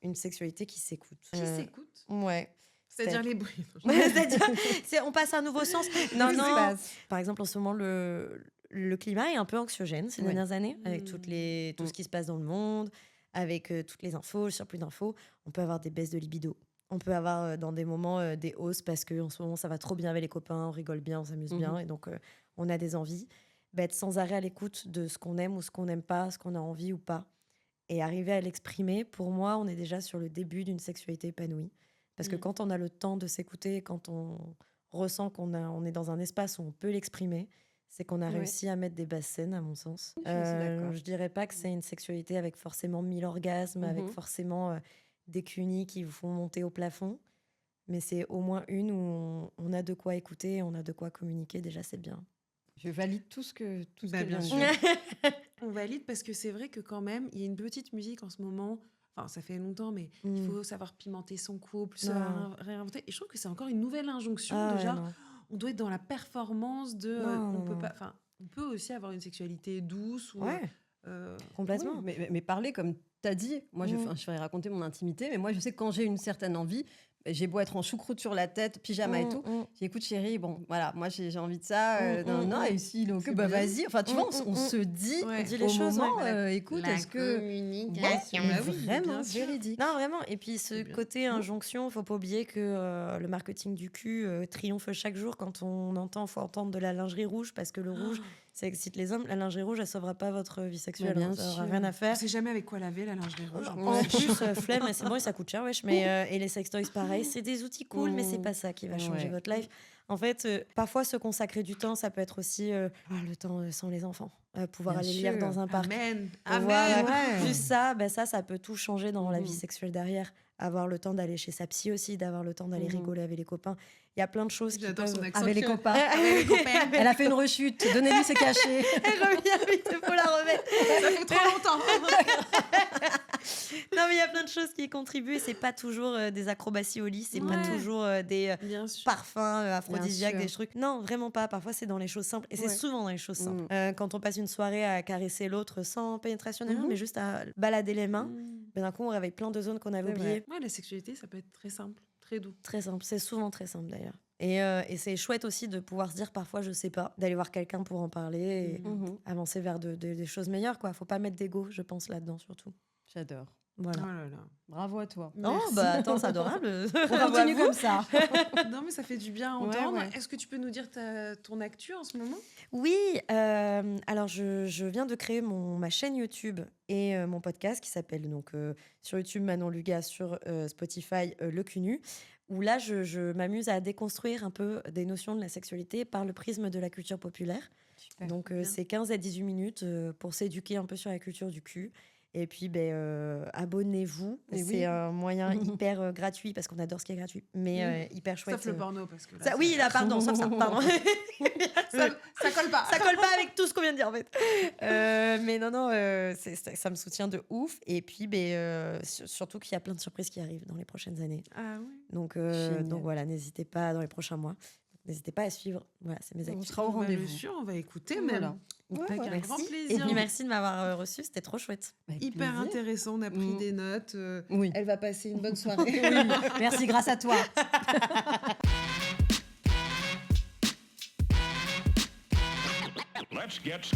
une sexualité qui s'écoute. Qui s'écoute? Ouais. C'est-à-dire les bruits. C'est-à-dire, on passe à un nouveau sens. Non, Qu'est-ce qui se non. passe Par exemple, en ce moment, le climat est un peu anxiogène ces Ouais. dernières années, avec tout Mm. ce qui se passe dans le monde, avec toutes les infos, le surplus d'infos. On peut avoir des baisses de libido. On peut avoir dans des moments des hausses parce qu'en ce moment, ça va trop bien avec les copains, on rigole bien, on s'amuse bien. Et donc, on a des envies. Être sans arrêt à l'écoute de ce qu'on aime ou ce qu'on n'aime pas, ce qu'on a envie ou pas. Et arriver à l'exprimer, pour moi, on est déjà sur le début d'une sexualité épanouie. Parce que quand on a le temps de s'écouter, quand on ressent on est dans un espace où on peut l'exprimer, c'est qu'on a Ouais. réussi à mettre des bases saines, à mon sens. Je suis assez d'accord. Je dirais pas que c'est une sexualité avec forcément 1000 orgasmes, avec Mhm. forcément des cunis qui vous font monter au plafond. Mais c'est au moins une où on a de quoi écouter, on a de quoi communiquer. Déjà, c'est bien. Je valide tout ce Bah, qu'elle bien vient de sûr. dire. On valide parce que c'est vrai que quand même, il y a une petite musique en ce moment. Enfin, ça fait longtemps, mais il Mm. faut savoir pimenter son couple, se Non. réinventer. Et je trouve que c'est encore une nouvelle injonction Ah de ouais, genre, non. on doit être dans la performance de, Non, on non, peut non. pas. Enfin, on peut aussi avoir une sexualité douce ou. Ouais, complètement. Oui, mais parler comme tu as dit, moi je ferais raconter mon intimité, mais moi je sais que quand j'ai une certaine envie, j'ai beau être en choucroute sur la tête, pyjama et tout, j'ai écoute chérie, bon voilà, moi j'ai envie de ça, non, et si donc C'est bah bien. vas-y, enfin tu vois, on se dit Ouais. On dit au les choses, moment, ouais. écoute, La est-ce que communication. Ouais, Bah oui, mais vraiment bien sûr. véridique. Non, vraiment. Et puis ce C'est bien. côté injonction, faut pas oublier que le marketing du cul triomphe chaque jour quand faut entendre de la lingerie rouge parce que le rouge, ça excite les hommes. La lingerie rouge, elle sauvera pas votre vie sexuelle. bien Ça aura sûr. rien à On faire. sait jamais avec quoi laver la lingerie rouge. En plus, flemme, mais c'est bon et ça coûte cher, wesh. Mais, et les sextoys, pareil, c'est des outils cool, mais c'est pas ça qui va changer Ouais. votre life. En fait, parfois, se consacrer du temps, ça peut être aussi le temps sans les enfants. Pouvoir Bien aller lire sûr. dans un parc. Amen. Pouvoir, Amen. Ouais. juste ça, ça peut tout changer dans la vie Mhm. sexuelle derrière. Avoir le temps d'aller chez sa psy aussi, d'avoir le temps d'aller Mhm. rigoler avec les copains. Il y a plein de choses qui J'adore son peuvent... accent. Avec les que- copains. Avec les copains. Elle a fait une rechute, donnez-lui ses cachets. Elle revient vite, faut la remettre. Ça fait trop longtemps. Non, mais il y a plein de choses qui y contribuent et c'est pas toujours des acrobaties au lit, c'est pas Ouais. toujours des Bien sûr. parfums aphrodisiaques, sûr. des trucs. Non, vraiment pas. Parfois, c'est dans les choses simples. Et c'est Ouais. souvent dans les choses simples. Mm. Quand on passe une soirée à caresser l'autre sans pénétration ni rien, Mhm. mais juste à balader les mains, Mm. ben, d'un coup, on réveille plein de zones qu'on avait C'est oubliées. vrai. Ouais, la sexualité, ça peut être très simple, très doux. Très simple. C'est souvent très simple d'ailleurs. Et c'est chouette aussi de pouvoir se dire parfois, je sais pas, d'aller voir quelqu'un pour en parler et Mhm. avancer vers des choses meilleures, quoi. Faut pas mettre d'ego, je pense, là-dedans surtout. J'adore. Voilà. Oh là là. Bravo à toi. Oh, Merci. bah attends, c'est adorable. On Bravo à continue vous. comme ça. Non, mais ça fait du bien à Ouais, entendre. ouais. Est-ce que tu peux nous dire ton actu en ce moment? Oui, alors je viens de créer ma chaîne YouTube et mon podcast qui s'appelle donc sur YouTube Manon Luga, sur Spotify Le Cul Nu, où là je m'amuse à déconstruire un peu des notions de la sexualité par le prisme de la culture populaire. Super. Donc bien. c'est 15 à 18 minutes pour s'éduquer un peu sur la culture du cul. Et puis, abonnez-vous. Mais C'est oui. un moyen hyper gratuit parce qu'on adore ce qui est gratuit, mais hyper chouette. Sauf le porno, parce que là, Ça, oui, là, pardon, sauf ça, pardon. ça colle pas. Ça colle pas avec tout ce qu'on vient de dire en fait. Mais non, ça me soutient de ouf. Et puis, surtout qu'il y a plein de surprises qui arrivent dans les prochaines années. Ah oui. Donc Génial. voilà, n'hésitez pas dans les prochains mois. N'hésitez pas à suivre. Voilà, c'est mes On actus. sera au On va le rendez-vous. suivre, on va écouter Voilà. même. Ouais, Avec ouais. un grand Merci. Et plaisir. puis merci de m'avoir reçu, c'était trop chouette. Avec Hyper plaisir. intéressant, on a pris des notes. Oui. Elle va passer une bonne soirée. Oui. Merci, grâce à toi. Let's get